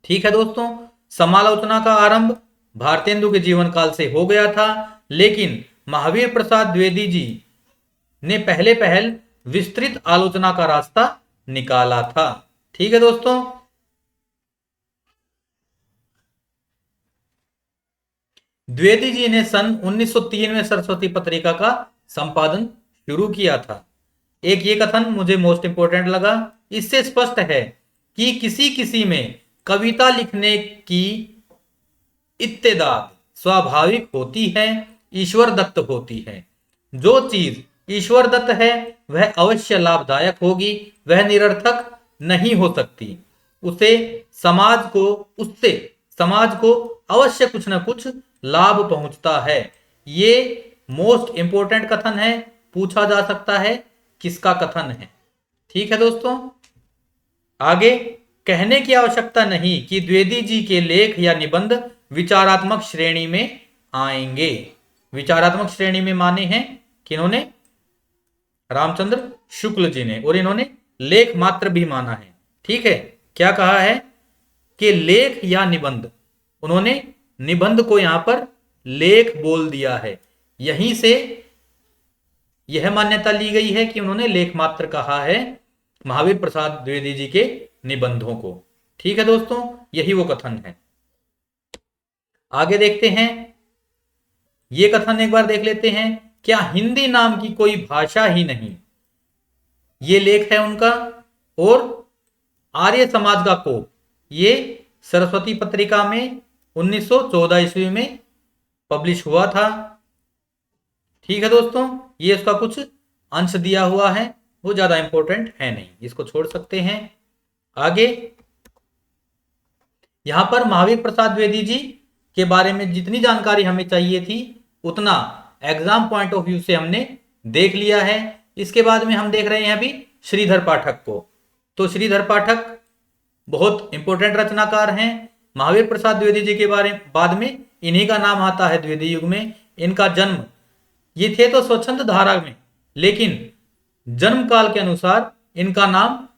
ठीक है दोस्तों, समालोचना का आरंभ भारतेंदु के जीवन काल से हो गया था, लेकिन महावीर प्रसाद द्विवेदी जी ने पहले पहल विस्तृत आलोचना का रास्ता निकाला था। ठीक है दोस्तों, द्विवेदी जी ने सन 1903 में सरस्वती पत्रिका का संपादन शुरू किया था। एक ये कथन मुझे मोस्ट इंपोर्टेंट लगा। इससे स्पष्ट है कि किसी किसी में कविता लिखने की इत्तेदाद स्वाभाविक होती है, ईश्वर दत्त होती है। जो चीज ईश्वर दत्त है वह अवश्य लाभदायक होगी, वह निरर्थक नहीं हो सकती। उससे समाज को अवश्य कुछ न कुछ लाभ पहुंचता है। ये मोस्ट इंपोर्टेंट कथन है, पूछा जा सकता है किसका कथन है। ठीक है दोस्तों, आगे कहने की आवश्यकता नहीं कि द्विवेदी जी के लेख या निबंध विचारात्मक श्रेणी में आएंगे। विचारात्मक श्रेणी में माने हैं किन्होंने, रामचंद्र शुक्ल जी ने, और इन्होंने लेख मात्र भी माना है। ठीक है, क्या कहा है कि लेख या निबंध, उन्होंने निबंध को यहां पर लेख बोल दिया है। यहीं से यह मान्यता ली गई है कि उन्होंने लेख मात्र कहा है महावीर प्रसाद द्विवेदी जी के निबंधों को। ठीक है दोस्तों, यही वो कथन है। आगे देखते हैं, ये कथन एक बार देख लेते हैं। क्या हिंदी नाम की कोई भाषा ही नहीं, ये लेख है उनका। और आर्य समाज का कोप, ये सरस्वती पत्रिका में 1914 ईस्वी में पब्लिश हुआ था। ठीक है दोस्तों, ये इसका कुछ अंश दिया हुआ है, वो ज्यादा इंपॉर्टेंट है नहीं, इसको छोड़ सकते हैं। आगे यहां पर महावीर प्रसाद द्विवेदी जी के बारे में जितनी जानकारी हमें चाहिए थी उतना एग्जाम पॉइंट ऑफ व्यू से हमने देख लिया है। इसके बाद में हम देख रहे हैं अभी श्रीधर पाठक को। तो श्रीधर पाठक बहुत इंपॉर्टेंट रचनाकार हैं। महावीर प्रसाद द्विवेदी जी के बाद में इन्हीं का नाम आता है द्विवेदी युग में। इनका जन्म, ये थे तो स्वच्छंद धारा में, लेकिन जन्म काल के अनुसार इनका नाम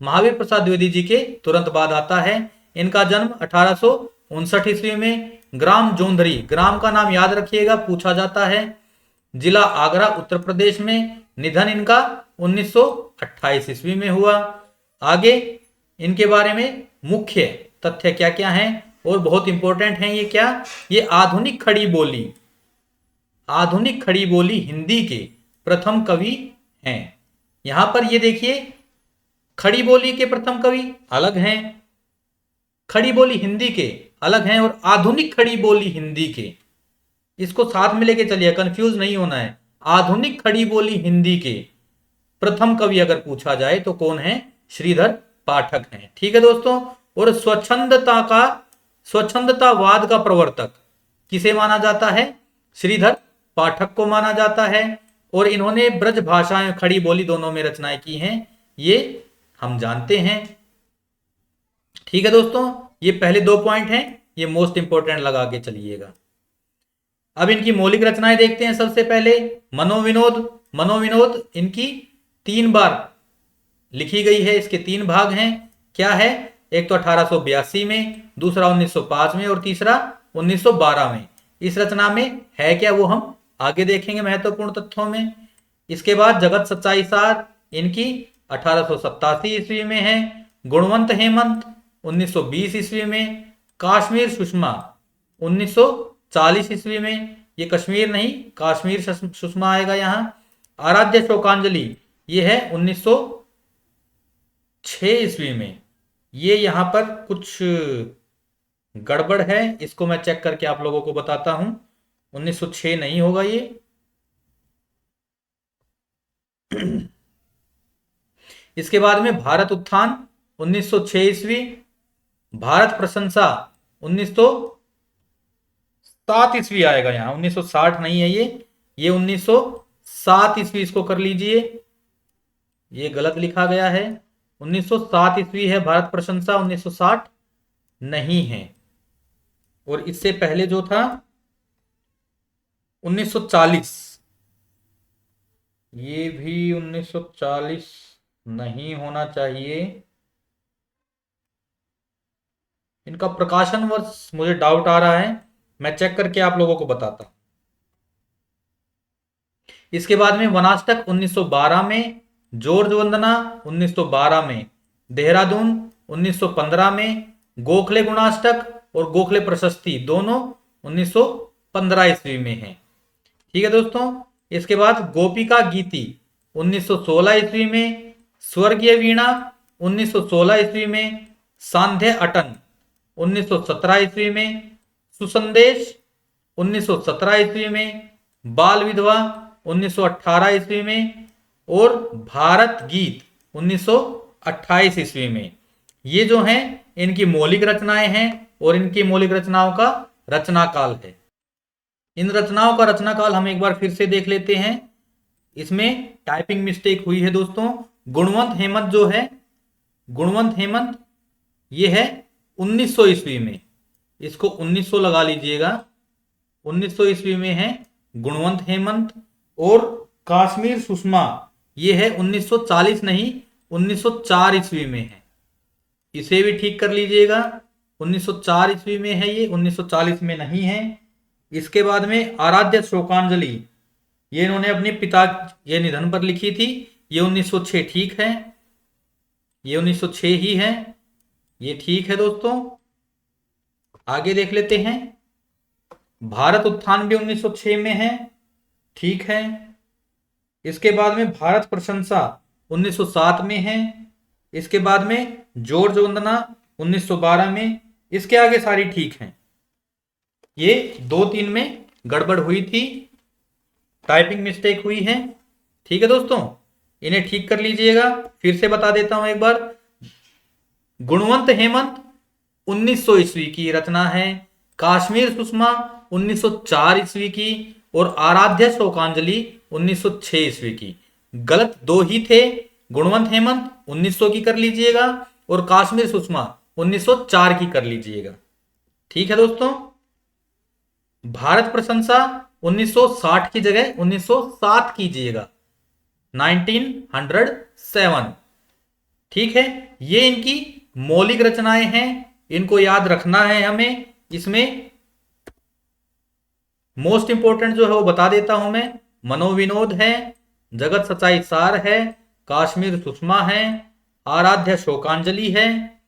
महावीर प्रसाद द्विवेदी जी के तुरंत बाद आता है। इनका जन्म 1859 ईस्वी में ग्राम जोंधरी, ग्राम का नाम याद रखिएगा, पूछा जाता है, जिला आगरा उत्तर प्रदेश में। निधन इनका 1928 ईस्वी में हुआ। आगे इनके बारे में मुख्य तथ्य क्या क्या हैं और बहुत इंपॉर्टेंट हैं ये क्या, ये आधुनिक खड़ी बोली हिंदी के प्रथम कवि हैं। यहां पर ये देखिए, खड़ी बोली के प्रथम कवि अलग हैं, खड़ी बोली हिंदी के अलग हैं और आधुनिक खड़ी बोली हिंदी के, इसको साथ में लेके चलिए, कंफ्यूज नहीं होना है। आधुनिक खड़ी बोली हिंदी के प्रथम कवि अगर पूछा जाए तो कौन है? श्रीधर पाठक हैं। ठीक है दोस्तों। और स्वच्छंदतावाद का प्रवर्तक किसे माना जाता है? श्रीधर पाठक को माना जाता है। और इन्होंने ब्रज भाषाएं खड़ी बोली दोनों में रचनाएं की हैं, ये हम जानते हैं। ठीक है दोस्तों, ये पहले 2 पॉइंट हैं, ये मोस्ट इंपोर्टेंट लगा के चलिएगा। अब इनकी मौलिक रचनाएं देखते हैं। सबसे पहले मनोविनोद। मनोविनोद इनकी 3 बार लिखी गई है, इसके 3 भाग हैं। क्या है? एक तो 1882 में, दूसरा 1905 में और तीसरा 1912 में। इस रचना में है क्या वो हम आगे देखेंगे महत्वपूर्ण तथ्यों में। इसके बाद जगत सच्चाई सार इनकी 1887 ईस्वी में है। गुणवंत हेमंत 1920 ईस्वी में। काश्मीर सुषमा 1940 ईस्वी में, ये कश्मीर नहीं काश्मीर सुषमा आएगा यहाँ। आराध्य शोकांजलि ये है 1906 ईस्वी में। ये यहां पर कुछ गड़बड़ है, इसको मैं चेक करके आप लोगों को बताता हूं। 1906 नहीं होगा ये। इसके बाद में भारत उत्थान 1906 ईस्वी। भारत प्रशंसा 1907 ईस्वी आएगा यहाँ, 1960 नहीं है ये 1907 ईस्वी, इसको कर लीजिए, ये गलत लिखा गया है। 1907 ईस्वी है भारत प्रशंसा, 1960 नहीं है। और इससे पहले जो था 1940, ये भी 1940 नहीं होना चाहिए। इनका प्रकाशन वर्ष मुझे डाउट आ रहा है, मैं चेक करके आप लोगों को बताता हूं। इसके बाद में वनाष्टक 1912 में, जॉर्ज वंदना 1912 में, देहरादून 1915 में, गोखले गुणाष्टक और गोखले प्रशस्ति दोनों 1915 ईस्वी में हैं। ठीक है दोस्तों। इसके बाद गोपिका गीति 1916 ईस्वी में, स्वर्गीय वीणा 1916 ईस्वी में, सांध्य अटन 1917 ईस्वी में, सुसंदेश 1917 ईस्वी में, बाल विधवा 1918 ईस्वी में और भारत गीत 1928 ईस्वी में। ये जो हैं इनकी मौलिक रचनाएं हैं और इनकी मौलिक रचनाओं का रचना काल है। इन रचनाओं का रचना काल हम एक बार फिर से देख लेते हैं। इसमें टाइपिंग मिस्टेक हुई है दोस्तों। गुणवंत हेमंत जो है, गुणवंत हेमंत ये है 1900 ईस्वी में, इसको 1900 लगा लीजिएगा, 1900 ईस्वी में है गुणवंत हेमंत। और काश्मीर सुषमा ये है 1940 नहीं 1904 ईस्वी में है, इसे भी ठीक कर लीजिएगा, 1904 ईस्वी में है ये, 1940 में नहीं है। इसके बाद में आराध्य शोकांजलि ये इन्होंने अपने पिता के निधन पर लिखी थी, ये 1906 ठीक है, ये 1906 ही है, ये ठीक है दोस्तों। आगे देख लेते हैं। भारत उत्थान भी 1906 में है, ठीक है। इसके बाद में भारत प्रशंसा 1907 में है। इसके बाद में जॉर्ज वंदना 1912 में। इसके आगे सारी ठीक हैं, ये 2-3 में गड़बड़ हुई थी, टाइपिंग मिस्टेक हुई है। ठीक है दोस्तों, इन्हें ठीक कर लीजिएगा। फिर से बता देता हूं एक बार। गुणवंत हेमंत 1900 ईस्वी की रचना है, काश्मीर सुषमा 1904 ईस्वी की और आराध्य शोकांजलि 1906 ईस्वी की। गलत 2 ही थे, गुणवंत हेमंत 1900 की कर लीजिएगा और काश्मीर सुषमा 1904 की कर लीजिएगा। ठीक है दोस्तों। भारत प्रशंसा 1960 की जगह 1907 कीजिएगा, 1907। ठीक है, ये इनकी मौलिक रचनाएं हैं, इनको याद रखना है हमें। इसमें मोस्ट इंपोर्टेंट जो है वो बता देता हूं मैं। मनोविनोद है, जगत सच्चाई सार है, काश्मीर सुषमा है, आराध्य शोकांजलि है।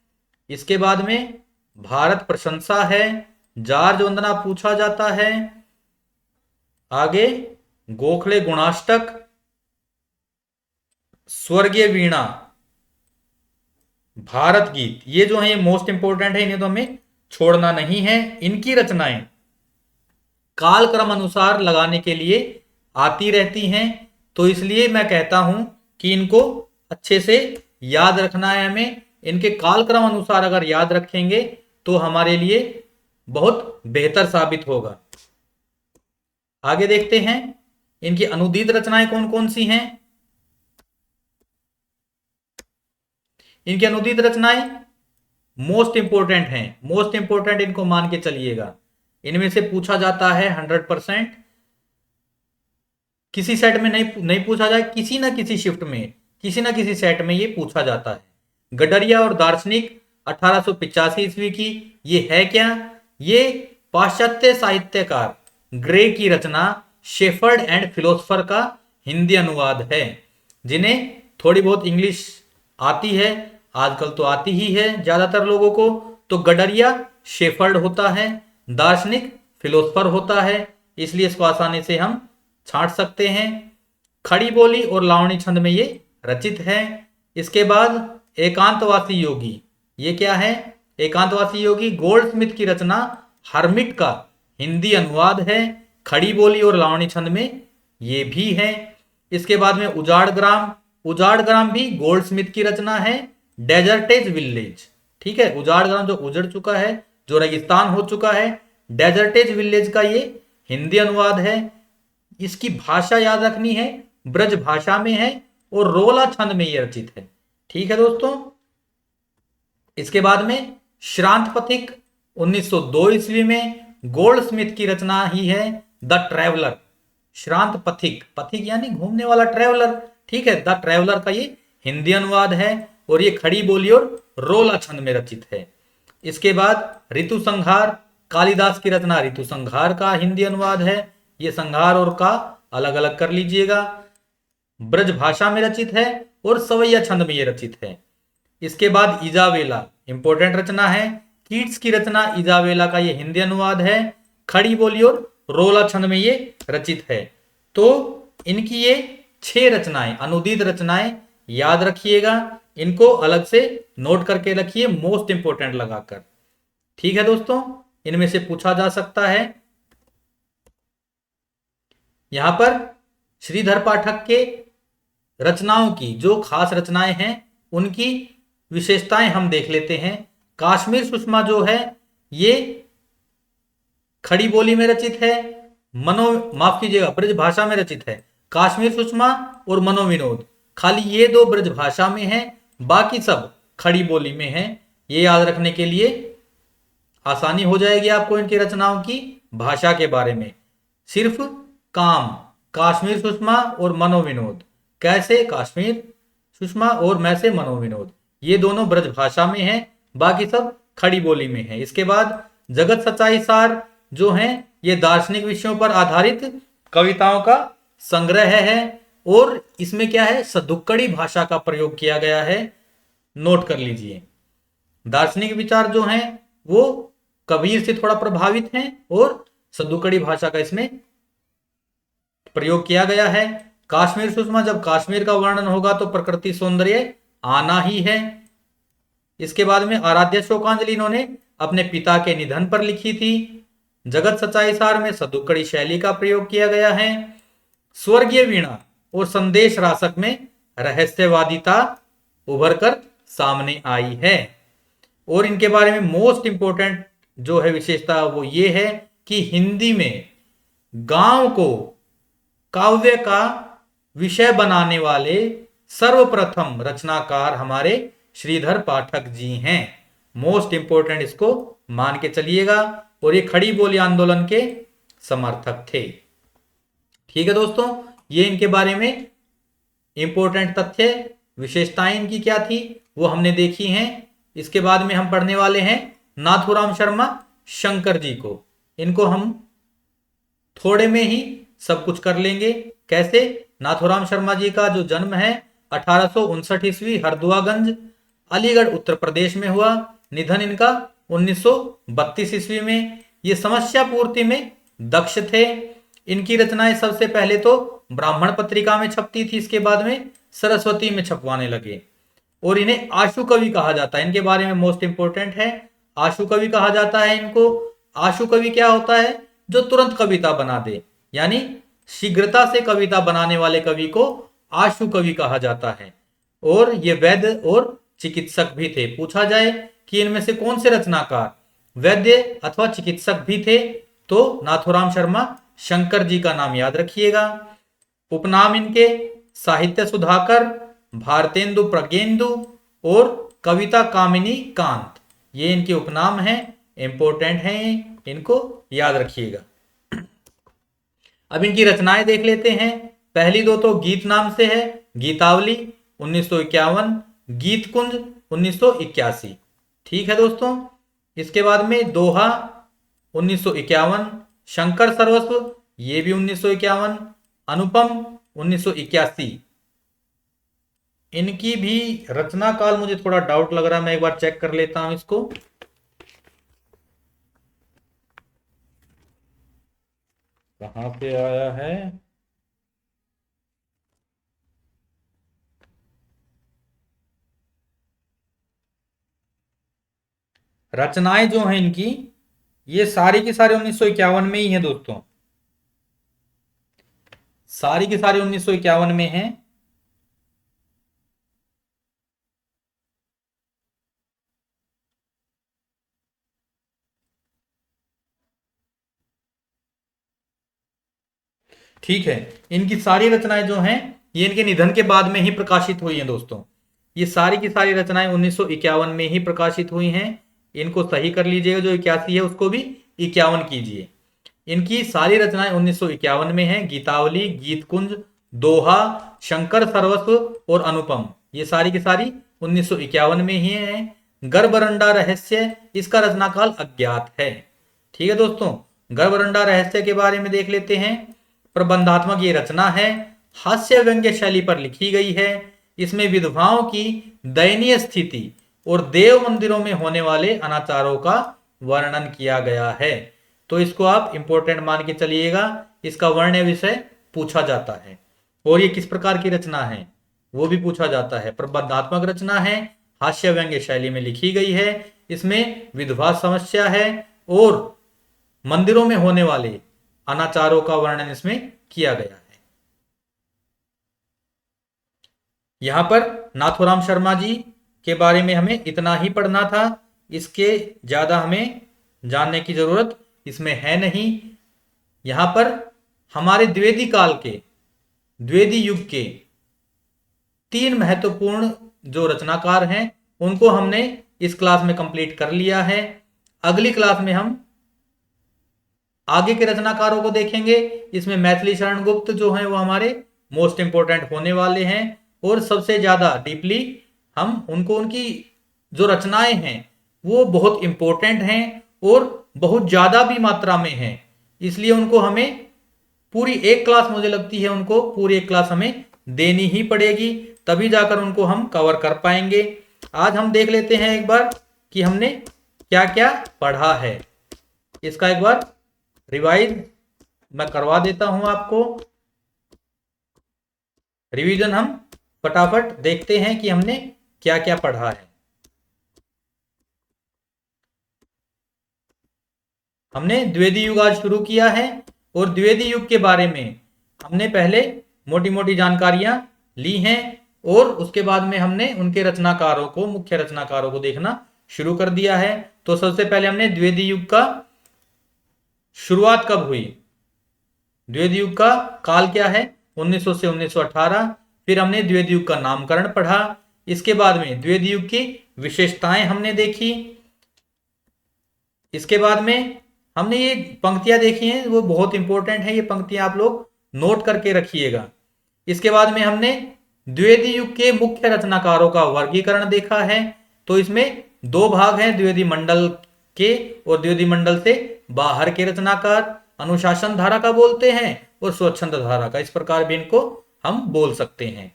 इसके बाद में भारत प्रशंसा है, जॉर्ज वंदना पूछा जाता है। आगे गोखले गुणाष्टक, स्वर्गीय वीणा, भारत गीत, ये जो है ये मोस्ट इंपोर्टेंट है, इन्हें तो हमें छोड़ना नहीं है। इनकी रचनाएं कालक्रम अनुसार लगाने के लिए आती रहती हैं, तो इसलिए मैं कहता हूं कि इनको अच्छे से याद रखना है हमें। इनके कालक्रम अनुसार अगर याद रखेंगे तो हमारे लिए बहुत बेहतर साबित होगा। आगे देखते हैं इनकी अनुदित रचनाएं कौन कौन सी हैं। इनकी अनुदित रचनाएं मोस्ट इंपोर्टेंट हैं, मोस्ट इंपोर्टेंट इनको मान के चलिएगा। इनमें से पूछा जाता है 100%। किसी सेट में नहीं पूछा जाए, किसी ना किसी शिफ्ट में, किसी ना किसी सेट में ये पूछा जाता है। गडरिया और दार्शनिक 1885 ईस्वी की ये है क्या? ये पाश्चात्य साहित्यकार ग्रे की रचना शेफर्ड एंड फिलोसफर का हिंदी अनुवाद है। जिन्हें थोड़ी बहुत इंग्लिश आती है, आजकल तो आती ही है ज्यादातर लोगों को, तो गडरिया शेफर्ड होता है, दार्शनिक फिलोसफर होता है, इसलिए इसको आसानी से हम छांट सकते हैं। खड़ी बोली और लावणी छंद में ये रचित है। इसके बाद एकांतवासी योगी, ये क्या है? एकांतवासी योगी गोल्डस्मिथ की रचना हर्मिट का हिंदी अनुवाद है। खड़ी बोली और लावणी छंद में ये भी है। इसके बाद में उजाड़ ग्राम, उजाड़ ग्राम भी गोल्डस्मिथ की रचना है। डेजर्टेज विलेज, ठीक है, उजाड़ ग्राम जो उजड़ चुका है, जो रेगिस्तान हो चुका है, डेजर्टेज विलेज का ये हिंदी अनुवाद है। इसकी भाषा याद रखनी है, ब्रज भाषा में है और रोला छंद में ये रचित है। ठीक है दोस्तों। इसके बाद में श्रांत पथिक 1902 ईस्वी में गोल्डस्मिथ की रचना ही है द ट्रैवलर। श्रांत पथिक, पथिक यानी घूमने वाला, ट्रैवलर, ठीक है, द ट्रैवलर का ये हिंदी अनुवाद है और ये खड़ी बोली और रोला छंद में रचित है। इसके बाद ऋतु संहार, कालिदास की रचना ऋतु संहार का हिंदी अनुवाद है। ये संहार और का अलग अलग कर लीजिएगा। ब्रज भाषा में रचित है और सवैया छंद में ये रचित है। इसके बाद इजावेला इंपोर्टेंट रचना है। कीट्स की रचना इजावेला का ये हिंदी अनुवाद है। खड़ी बोली और रोला छंद में ये रचित है। तो इनकी ये 6 रचनाएं, अनुदित रचनाएं याद रखिएगा। इनको अलग से नोट करके रखिए, मोस्ट इंपोर्टेंट लगाकर। ठीक है दोस्तों, इनमें से पूछा जा सकता है। यहां पर श्रीधर पाठक के रचनाओं की जो खास रचनाएं हैं उनकी विशेषताएं हम देख लेते हैं। काश्मीर सुषमा जो है ये खड़ी बोली में रचित है, माफ कीजिएगा, ब्रज भाषा में रचित है। काश्मीर सुषमा और मनोविनोद खाली ये 2 ब्रज भाषा में है, बाकी सब खड़ी बोली में है। ये याद रखने के लिए आसानी हो जाएगी आपको इनकी रचनाओं की भाषा के बारे में। सिर्फ काम, काश्मीर सुषमा और मनोविनोद, कैसे काश्मीर सुषमा और मैं से मनोविनोद, ये दोनों ब्रज भाषा में है, बाकी सब खड़ी बोली में है। इसके बाद जगत सच्चाई सार जो है ये दार्शनिक विषयों पर आधारित कविताओं का संग्रह है और इसमें क्या है, सदुक्कड़ी भाषा का प्रयोग किया गया है, नोट कर लीजिए। दार्शनिक विचार जो हैं वो कबीर से थोड़ा प्रभावित हैं और सदुक्कड़ी भाषा का इसमें प्रयोग किया गया है। काश्मीर सुषमा, जब कश्मीर का वर्णन होगा तो प्रकृति सौंदर्य आना ही है। इसके बाद में आराध्य शोकांजलि इन्होंने अपने पिता के निधन पर लिखी थी। जगत सच्चाई सार में सदुक्कड़ी शैली का प्रयोग किया गया है। स्वर्गीय वीणा और संदेश रासक में रहस्यवादिता उभर कर सामने आई है। और इनके बारे में मोस्ट इंपोर्टेंट जो है विशेषता वो ये है कि हिंदी में गांव को काव्य का विषय बनाने वाले सर्वप्रथम रचनाकार हमारे श्रीधर पाठक जी हैं। मोस्ट इंपोर्टेंट इसको मान के चलिएगा। और ये खड़ी बोली आंदोलन के समर्थक थे। ठीक है दोस्तों, ये इनके बारे में इंपोर्टेंट तथ्य, विशेषताएं इनकी क्या थी वो हमने देखी हैं। इसके बाद में हम पढ़ने वाले हैं नाथूराम शर्मा शंकर जी को। इनको हम थोड़े में ही सब कुछ कर लेंगे। कैसे? नाथूराम शर्मा जी का जो जन्म है 1859 ईस्वी हरदुआगंज अलीगढ़ उत्तर प्रदेश में हुआ। निधन इनका 1932 ईस्वी में। ये समस्या पूर्ति में दक्ष थे। इनकी रचनाएं सबसे पहले तो ब्राह्मण पत्रिका में छपती थी, इसके बाद में सरस्वती में छपवाने लगे और इन्हें आशु कवि कहा जाता है। इनके बारे में मोस्ट इंपोर्टेंट है, आशु कवि कहा जाता है इनको। आशु कवि क्या होता है? जो तुरंत कविता बना दे, यानी शीघ्रता से कविता बनाने वाले कवि को आशु कवि कहा जाता है। और ये वैद्य और चिकित्सक भी थे। पूछा जाए कि इनमें से कौन से रचनाकार वैद्य अथवा चिकित्सक भी थे, तो नाथूराम शर्मा शंकर जी का नाम याद रखिएगा। उपनाम इनके साहित्य सुधाकर, भारतेंदु प्रज्ञेंदु और कविता कामिनी कांत, ये इनके उपनाम हैं। इंपॉर्टेंट हैं, इनको याद रखिएगा। अब इनकी रचनाएं देख लेते हैं। पहली दो तो गीत नाम से है, गीतावली 1951, गीत कुंज 1981। ठीक है दोस्तों। इसके बाद में दोहा 1951, शंकर सर्वस्व ये भी 1951, अनुपम 1981। इनकी भी रचना काल मुझे थोड़ा डाउट लग रहा है, मैं एक बार चेक कर लेता हूं इसको। कहां पे आया है? रचनाएं जो हैं इनकी, ये सारी की सारी 1951 में ही है दोस्तों। सारी की सारी 1951 में है। ठीक है। इनकी सारी रचनाएं जो हैं ये इनके निधन के बाद में ही प्रकाशित हुई हैं दोस्तों। ये सारी की सारी रचनाएं 1951 में ही प्रकाशित हुई हैं। इनको सही कर लीजिएगा, जो 81 है उसको भी 51 कीजिए। इनकी सारी रचनाएं 1951 में हैं। गीतावली, गीत कुंज, दोहा, शंकर सर्वस्व और अनुपम, ये सारी की सारी 1951 में ही हैं। गर्भरंडा रहस्य, इसका रचनाकाल अज्ञात है। ठीक है दोस्तों। गर्भरंडा रहस्य के बारे में देख लेते हैं। प्रबंधात्मक ये रचना है, हास्य व्यंग्य शैली पर लिखी गई है। इसमें विधवाओं की दयनीय स्थिति और देव मंदिरों में होने वाले अनाचारों का वर्णन किया गया है। तो इसको आप इंपॉर्टेंट मान के चलिएगा, इसका वर्ण विषय पूछा जाता है। और ये किस प्रकार की रचना है वो भी पूछा जाता है। प्रबंधात्मक रचना है, हास्य व्यंग्य शैली में लिखी गई है। इसमें विधवा समस्या है और मंदिरों में होने वाले अनाचारों का वर्णन इसमें किया गया है। यहां पर नाथूराम शर्मा जी के बारे में हमें इतना ही पढ़ना था। इसके ज्यादा हमें जानने की जरूरत इसमें है नहीं। यहां पर हमारे द्विवेदी काल के, द्विवेदी युग के 3 महत्वपूर्ण जो रचनाकार हैं उनको हमने इस क्लास में कंप्लीट कर लिया है। अगली क्लास में हम आगे के रचनाकारों को देखेंगे। इसमें मैथिली शरण गुप्त जो हैं वो हमारे मोस्ट इंपोर्टेंट होने वाले हैं और सबसे ज्यादा डीपली हम उनको, उनकी जो रचनाएं हैं वो बहुत इंपॉर्टेंट हैं और बहुत ज्यादा भी मात्रा में हैं। इसलिए उनको हमें पूरी एक क्लास, मुझे लगती है उनको पूरी एक क्लास हमें देनी ही पड़ेगी, तभी जाकर उनको हम कवर कर पाएंगे। आज हम देख लेते हैं एक बार कि हमने क्या क्या पढ़ा है। इसका एक बार रिवाइज मैं करवा देता हूं आपको। रिवीजन हम फटाफट देखते हैं कि हमने क्या क्या पढ़ा है। हमने द्विवेदी युग आज शुरू किया है और द्विवेदी युग के बारे में हमने पहले मोटी मोटी जानकारियां ली हैं और उसके बाद में हमने उनके रचनाकारों को, मुख्य रचनाकारों को देखना शुरू कर दिया है। तो सबसे पहले हमने द्विवेदी युग का शुरुआत कब हुई, द्विवेदी युग का काल क्या है, 1900 से 1918। फिर हमने द्विवेदी युग का नामकरण पढ़ा। इसके बाद में द्विवेदी युग की विशेषताएं हमने देखी। इसके बाद में हमने ये पंक्तियां देखी हैं, वो बहुत इंपॉर्टेंट है। ये पंक्तियां आप लोग नोट करके रखिएगा। इसके बाद में हमने द्विवेदी युग के मुख्य रचनाकारों का वर्गीकरण देखा है। तो इसमें 2 भाग हैं, द्विवेदी मंडल के और द्विवेदी मंडल से बाहर के रचनाकार। अनुशासन धारा का बोलते हैं और स्वच्छंद धारा का, इस प्रकार भी इनको हम बोल सकते हैं।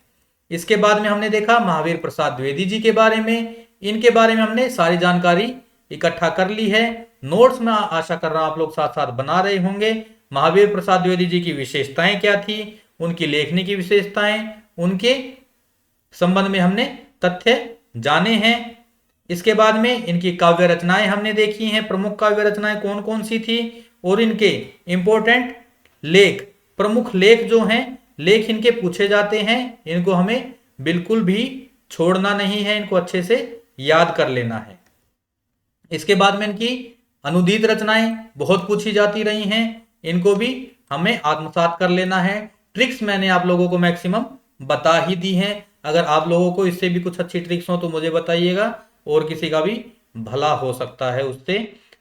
इसके बाद में हमने देखा महावीर प्रसाद द्विवेदी जी के बारे में। इनके बारे में हमने सारी जानकारी इकट्ठा कर ली है। नोट्स में आशा कर रहा हूं आप लोग साथ साथ बना रहे होंगे। महावीर प्रसाद द्विवेदी जी की विशेषताएं क्या थी, उनकी लेखनी की विशेषताएं, उनके संबंध में हमने तथ्य जाने हैं। इसके बाद में इनकी काव्य रचनाएं हमने देखी हैं, प्रमुख काव्य रचनाएं कौन कौन सी थी, और इनके इंपॉर्टेंट लेख, प्रमुख लेख जो हैं, लेख इनके पूछे जाते हैं, इनको हमें बिल्कुल भी छोड़ना नहीं है, इनको अच्छे से याद कर लेना है। इसके बाद में इनकी अनुदित रचनाएं बहुत पूछी जाती रही हैं, इनको भी हमें आत्मसात कर लेना है। ट्रिक्स मैंने आप लोगों को मैक्सिमम बता ही दी हैं, अगर आप लोगों को इससे भी कुछ अच्छी ट्रिक्स हो तो मुझे बताइएगा, और किसी का भी भला हो सकता है उससे।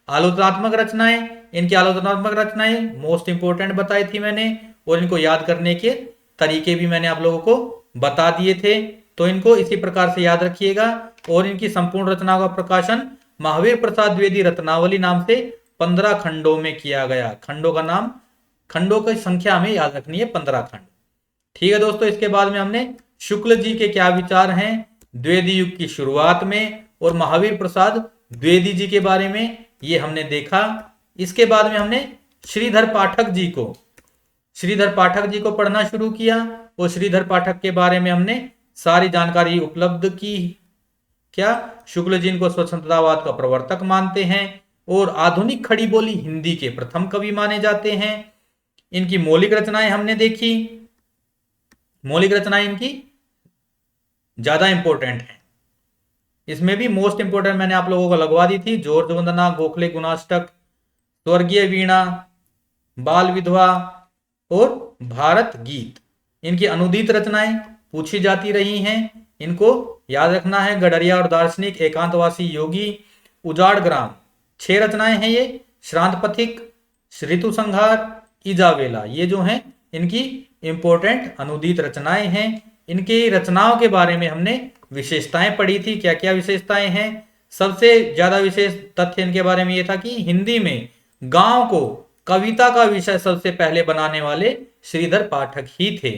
आलोचनात्मक रचनाएं, इनकी आलोचनात्मक रचनाएं मोस्ट इंपोर्टेंट बताई थी मैंने, और इनको याद करने के तरीके भी मैंने आप लोगों को बता दिए थे, तो इनको इसी प्रकार से याद रखिएगा। और इनकी संपूर्ण रचनाओं का प्रकाशन महावीर प्रसाद द्विवेदी रत्नावली नाम से 15 खंडों में किया गया। खंडों का नाम, खंडों की संख्या हमें याद रखनी है 15 खंड। ठीक है दोस्तों, इसके बाद में हमने शुक्ल जी के क्या विचार हैं द्विवेदी युग की शुरुआत में, और महावीर प्रसाद द्विवेदी जी के बारे में ये हमने देखा। इसके बाद में हमने श्रीधर पाठक जी को पढ़ना शुरू किया, और श्रीधर पाठक के बारे में हमने सारी जानकारी उपलब्ध की। क्या शुक्ल जी इनको स्वतंत्रतावाद का प्रवर्तक मानते हैं, और आधुनिक खड़ी बोली हिंदी के प्रथम कवि माने जाते हैं। इनकी मौलिक रचनाएं हमने देखी, मौलिक रचनाएं इनकी ज्यादा इंपॉर्टेंट है, इसमें भी मोस्ट इंपोर्टेंट मैंने आप लोगों को लगवा दी थी, जॉर्ज वंदना, गोखले गुणाष्टक, स्वर्गीय वीणा, बाल विधवा और भारत गीत। इनकी अनुदित रचनाएं पूछी जाती रही हैं, इनको याद रखना है। गडरिया और दार्शनिक, एकांतवासी योगी, उजाड़ ग्राम, 6 रचनाएं हैं ये। श्रांत पथिक, ऋतु संहार, इजावेला, ये जो हैं इनकी इंपॉर्टेंट अनुदित रचनाएं हैं। इनकी रचनाओं के बारे में हमने विशेषताएं पढ़ी थी, क्या क्या विशेषताएं हैं। सबसे ज्यादा विशेष तथ्य इनके बारे में यह था कि हिंदी में गांव को कविता का विषय सबसे पहले बनाने वाले श्रीधर पाठक ही थे।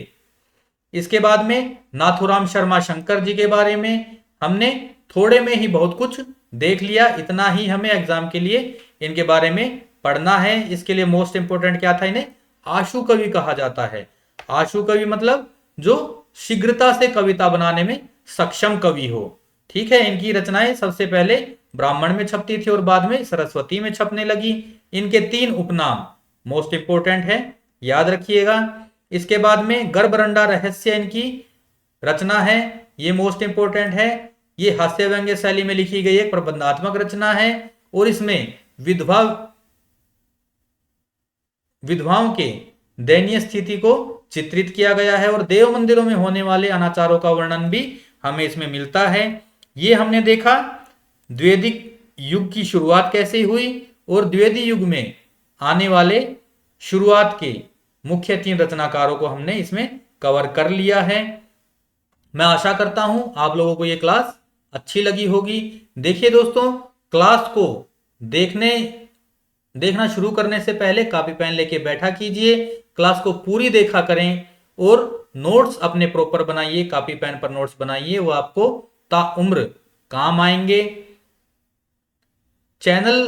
इसके बाद में नाथुराम शर्मा शंकर जी के बारे में हमने थोड़े में ही बहुत कुछ देख लिया, इतना ही हमें एग्जाम के लिए इनके बारे में पढ़ना है। इसके लिए मोस्ट इंपोर्टेंट क्या था, इन्हें आशु कवि कहा जाता है। आशु कवि मतलब जो शीघ्रता से कविता बनाने में सक्षम कवि हो। ठीक है, इनकी रचनाएं सबसे पहले ब्राह्मण में छपती थी और बाद में सरस्वती में छपने लगी। इनके 3 उपनाम मोस्ट इंपोर्टेंट है, याद रखिएगा। इसके बाद में गर्भरंडा रहस्य इनकी रचना है, ये मोस्ट इंपोर्टेंट है। ये हास्य व्यंग्य शैली में लिखी गई एक प्रबंधात्मक रचना है, और इसमें विधवाओं के दयनीय स्थिति को चित्रित किया गया है, और देव मंदिरों में होने वाले अनाचारों का वर्णन भी हमें इसमें मिलता है। ये हमने देखा द्विवेदी युग की शुरुआत कैसे हुई, और द्विवेदी युग में आने वाले शुरुआत के मुख्य 3 रचनाकारों को हमने इसमें कवर कर लिया है। मैं आशा करता हूं आप लोगों को ये क्लास अच्छी लगी होगी। देखिए दोस्तों, क्लास को देखना शुरू करने से पहले कॉपी पेन लेके बैठा कीजिए, क्लास को पूरी देखा करें, और नोट्स अपने प्रॉपर बनाइए, कॉपी पेन पर नोट्स बनाइए, वो आपको ताउम्र काम आएंगे। चैनल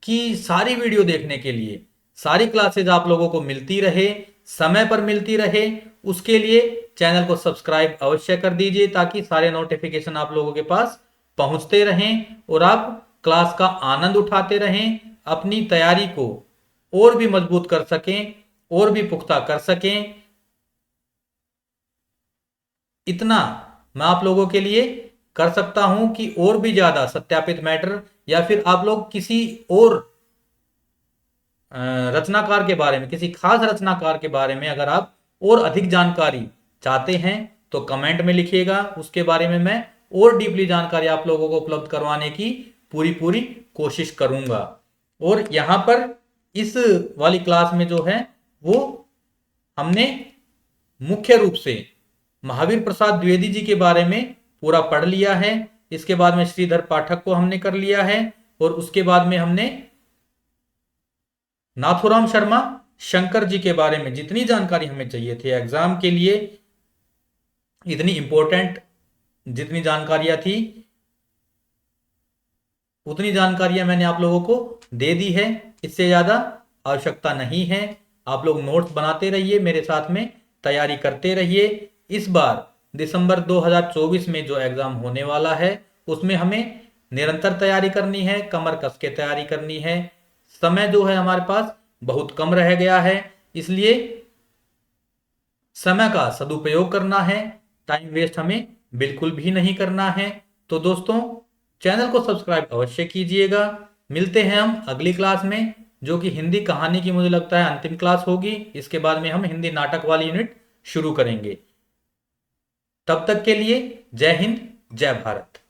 की सारी वीडियो देखने के लिए, सारी क्लासेज आप लोगों को मिलती रहे, समय पर मिलती रहे, उसके लिए चैनल को सब्सक्राइब अवश्य कर दीजिए, ताकि सारे नोटिफिकेशन आप लोगों के पास पहुंचते रहें और आप क्लास का आनंद उठाते रहें, अपनी तैयारी को और भी मजबूत कर सकें और भी पुख्ता कर सकें। इतना मैं आप लोगों के लिए कर सकता हूं कि और भी ज्यादा सत्यापित मैटर, या फिर आप लोग किसी और रचनाकार के बारे में, किसी खास रचनाकार के बारे में अगर आप और अधिक जानकारी चाहते हैं तो कमेंट में लिखिएगा, उसके बारे में मैं और डीपली जानकारी आप लोगों को उपलब्ध करवाने की पूरी कोशिश करूंगा। और यहां पर इस वाली क्लास में जो है वो हमने मुख्य रूप से महावीर प्रसाद द्विवेदी जी के बारे में पूरा पढ़ लिया है। इसके बाद में श्रीधर पाठक को हमने कर लिया है, और उसके बाद में हमने नाथुराम शर्मा शंकर जी के बारे में जितनी जानकारी हमें चाहिए थी एग्जाम के लिए, इतनी इंपॉर्टेंट जितनी जानकारियां थी उतनी जानकारियां मैंने आप लोगों को दे दी है, इससे ज्यादा आवश्यकता नहीं है। आप लोग नोट्स बनाते रहिए, मेरे साथ में तैयारी करते रहिए। इस बार दिसंबर 2024 में जो एग्जाम होने वाला है उसमें हमें निरंतर तैयारी करनी है, कमर कस के तैयारी करनी है। समय जो है हमारे पास बहुत कम रह गया है, इसलिए समय का सदुपयोग करना है, टाइम वेस्ट हमें बिल्कुल भी नहीं करना है। तो दोस्तों, चैनल को सब्सक्राइब अवश्य कीजिएगा। मिलते हैं हम अगली क्लास में, जो कि हिंदी कहानी की मुझे लगता है अंतिम क्लास होगी। इसके बाद में हम हिंदी नाटक वाली यूनिट शुरू करेंगे। तब तक के लिए जय हिंद, जय भारत।